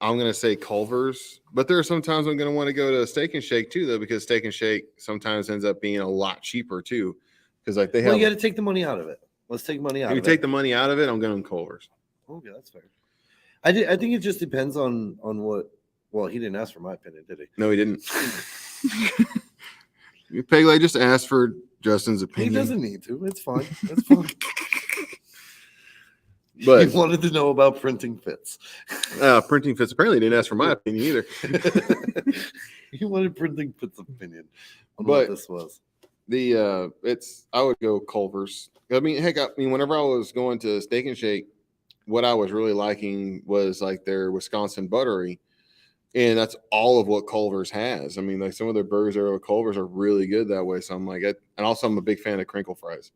A: I'm going to say Culver's. But there are some times I'm going to want to go to Steak and Shake too, though, because Steak and Shake sometimes ends up being a lot cheaper too. Because like you
B: got to take the money out of it. Let's take money out of it.
A: If you take the money out of it, I'm going Culver's.
B: Okay, that's fair. I think it just depends on what. Well, he didn't ask for my opinion, did he?
A: No, he didn't. Pegley just asked for Justin's opinion.
B: He doesn't need to. It's fine. It's fine.
A: But
B: you wanted to know about printing fits.
A: Printing Fits apparently didn't ask for my opinion either.
B: You wanted printing fits opinion on
A: But
B: what this was.
A: I would go Culver's. I mean, heck, whenever I was going to Steak and Shake, what I was really liking was like their Wisconsin buttery, and that's all of what Culver's has. I mean, like some of their burgers there at Culver's are really good that way. So I'm like, and also I'm a big fan of crinkle fries,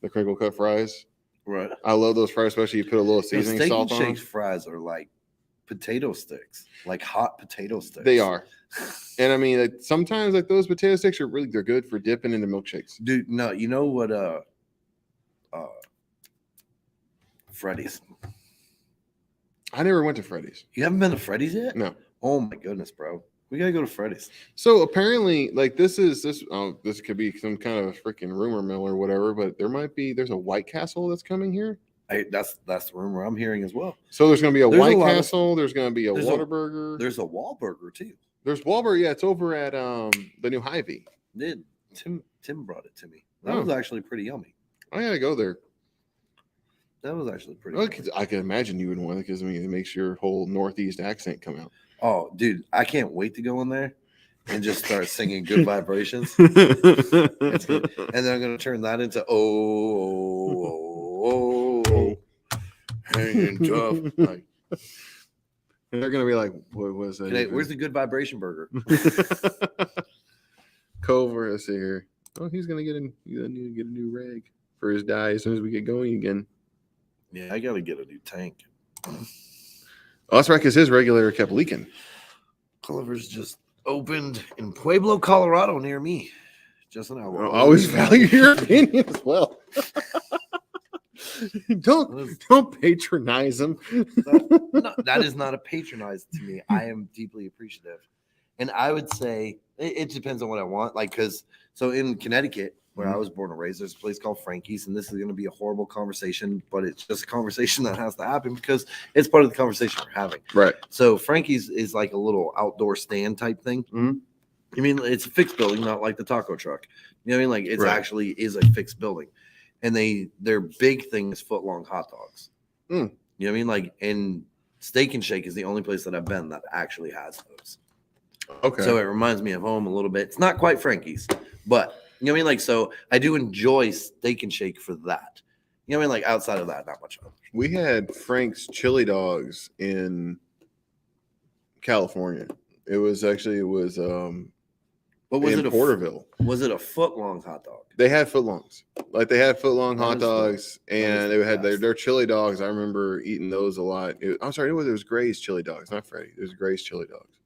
A: the crinkle cut fries.
B: Right.
A: I love those fries, especially you put a little seasoning
B: Steak
A: salt
B: and
A: on.
B: Shake's fries are like potato sticks, like hot potato sticks.
A: They are. And I mean, like, sometimes like those potato sticks they're good for dipping into milkshakes.
B: Dude, no, you know what? Freddy's.
A: I never went to Freddy's.
B: You haven't been to Freddy's yet?
A: No.
B: Oh my goodness, bro. We gotta go to Freddy's.
A: So apparently, like this could be some kind of freaking rumor mill or whatever, but there's a White Castle that's coming here.
B: That's the rumor I'm hearing as well.
A: So there's going to be a White Castle. There's going to be a Whataburger.
B: There's a Whataburger too.
A: There's Whataburger. Yeah, it's over at the new Hy-Vee.
B: Tim brought it to me. That was actually pretty yummy.
A: I gotta go there.
B: That was actually pretty.
A: Well, I can imagine you would want it because I mean it makes your whole Northeast accent come out.
B: Oh, dude, I can't wait to go in there and just start singing Good Vibrations. And then I'm gonna turn that into hanging tough. Like,
A: and they're gonna be like, "What was that?
B: Hey, where's the Good Vibration burger?"
A: Culver, let's see here. Oh, he's gonna get a new rag for his dye as soon as we get going again.
B: Yeah, I gotta get a new tank.
A: Oh, that's right, because his regulator kept leaking.
B: Culver's just opened in Pueblo, Colorado, near me. Just an hour.
A: I always value your opinion as well. Don't patronize them.
B: That is not a patronize to me. I am deeply appreciative. And I would say it depends on what I want. Like, so in Connecticut, where I was born and raised, there's a place called Frankie's, and this is going to be a horrible conversation, but it's just a conversation that has to happen because it's part of the conversation we're having.
A: Right.
B: So Frankie's is like a little outdoor stand type thing.
A: Mm-hmm.
B: I mean, it's a fixed building, not like the taco truck. You know what I mean? Like it's actually is a fixed building, and their big thing is foot long hot dogs. You know what I mean? Like, and Steak and Shake is the only place that I've been that actually has those.
A: Okay.
B: So it reminds me of home a little bit. It's not quite Frankie's, but you know what I mean? Like, so I do enjoy Steak and Shake for that. You know what I mean? Like outside of that, not much of it.
A: We had Frank's chili dogs in California. It was but was in Porterville.
B: Was it a foot long hot dog?
A: They had footlongs. Like they had footlong hot dogs, and they had their chili dogs. I remember eating those a lot. It was Gray's chili dogs, not Freddy. It was Gray's chili dogs.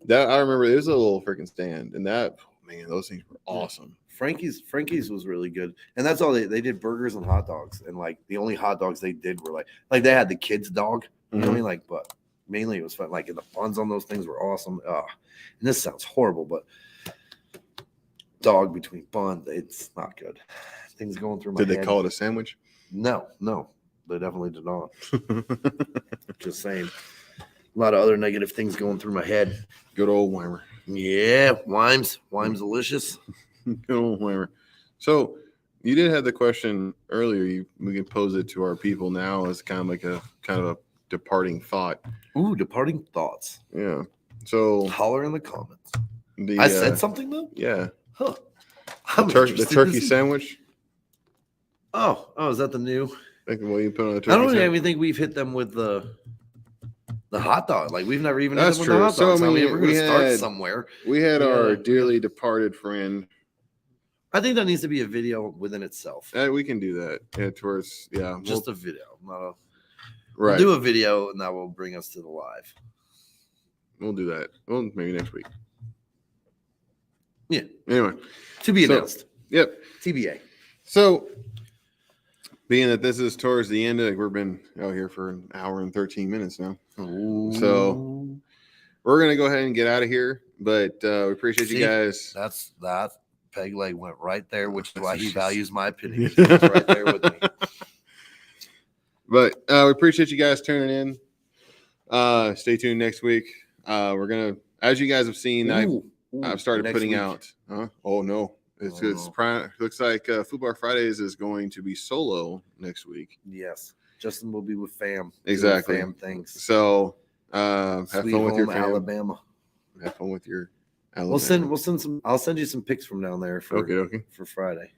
A: That I remember. It was a little freaking stand, and that man, those things were awesome.
B: Frankie's was really good, and that's all they did burgers and hot dogs, and like the only hot dogs they did were like they had the kids dog. You know what I mean? Like, but mainly it was fun. Like, and the buns on those things were awesome. And this sounds horrible, but dog between buns, it's not good. Things going through my head.
A: Did they call it a sandwich?
B: No, they definitely did not. Just saying. A lot of other negative things going through my head.
A: Good old Weimer.
B: Yeah, Wime's delicious.
A: Good old Weimer. So you did have the question earlier. We can pose it to our people now as kind of a departing thought.
B: Ooh, departing thoughts.
A: Yeah. So
B: holler in the comments. I said something though?
A: Yeah.
B: Huh.
A: The turkey sandwich.
B: Oh, is that the new?
A: What you put on the turkey
B: I don't
A: sandwich?
B: even think we've hit them with the hot dog. Like we've never even hit
A: That's
B: them
A: true.
B: with the hot dogs.
A: So, I mean,
B: we're going to start somewhere.
A: We had our dearly departed friend.
B: I think that needs to be a video within itself.
A: We can do that. Yeah, towards
B: just a video, not a.
A: Right.
B: We'll do a video, and that will bring us to the live.
A: We'll do that. Well, maybe next week.
B: Yeah.
A: Anyway,
B: to be announced.
A: Yep.
B: TBA.
A: So, being that this is towards the end, we've been out here for an hour and 13 minutes now.
B: Ooh.
A: So we're gonna go ahead and get out of here. But we appreciate you guys.
B: That peg leg went right there, which is why he values my opinion. It's right there with me.
A: But we appreciate you guys tuning in. Stay tuned next week. We're gonna, as you guys have seen, I've started putting out. Oh no, looks like FUBAR Fridays is going to be solo next week.
B: Yes. Justin will be with fam.
A: Exactly.
B: Fam things.
A: So have
B: Sweet
A: fun with your
B: home
A: fam.
B: Alabama.
A: Have fun with your Alabama.
B: We'll send some. I'll send you some pics from down there for for Friday.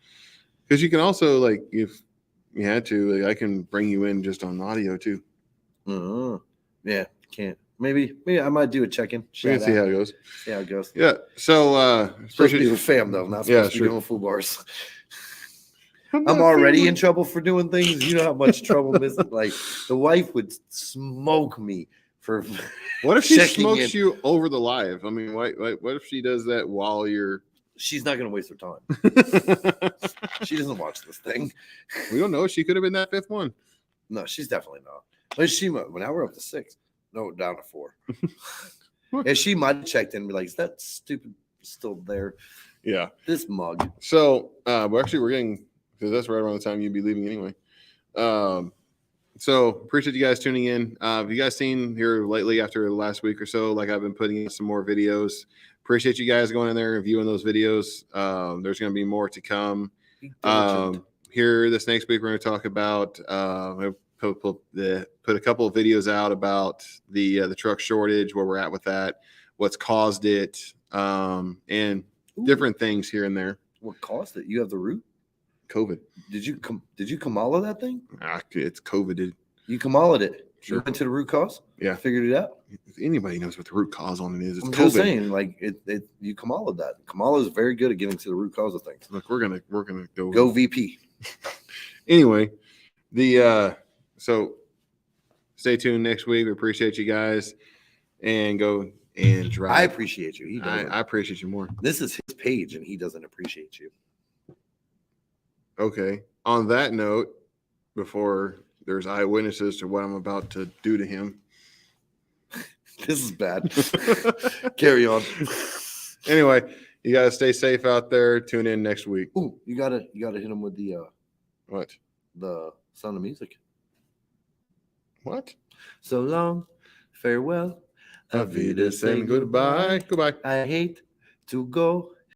A: Because you can also, like, if you had to, like, I can bring you in just on audio too.
B: Yeah, can't. Maybe I might do a check-in.
A: We can see how it goes.
B: See how it goes.
A: Yeah. So
B: supposed to be with fam though, not supposed to be doing FUBARs. I'm already in trouble for doing things. You know how much trouble like the wife would smoke me for.
A: What if she smokes you over the live? I mean, what if she does that while you're?
B: She's not going to waste her time. She doesn't watch this thing.
A: We don't know. She could have been that fifth one.
B: No, she's definitely not. But now we're up to 6. No, down to 4. And she might have checked in and be like, is that stupid still there?
A: Yeah.
B: This mug.
A: So, we're getting, because that's right around the time you'd be leaving anyway. So appreciate you guys tuning in. Have you guys seen here lately after the last week or so, like I've been putting in some more videos. Appreciate you guys going in there and viewing those videos. There's going to be more to come. Here this next week, we're going to talk about, put a couple of videos out about the truck shortage, where we're at with that, what's caused it, and different things here and there.
B: What caused it? You have the root?
A: COVID.
B: Did you Kamala that thing?
A: It's COVID, dude.
B: You Kamala it.
A: Sure.
B: You went to the root cause?
A: Yeah.
B: Figured it out?
A: If anybody knows what the root cause on it is, it's
B: I'm
A: COVID.
B: just saying, like you Kamala that. Kamala is very good at getting to the root cause of things.
A: Look, we're gonna
B: go VP.
A: Anyway, so stay tuned next week. We appreciate you guys, and go and drive.
B: I appreciate you. He doesn't.
A: I appreciate you more.
B: This is his page, and he doesn't appreciate you.
A: Okay. On that note, before there's eyewitnesses to what I'm about to do to him.
B: This is bad. Carry on.
A: Anyway, you gotta stay safe out there. Tune in next week.
B: Ooh, you gotta hit him with the
A: what?
B: The Sound of Music.
A: What?
B: So long, farewell.
A: FITZSM, goodbye. Goodbye.
B: I hate to go.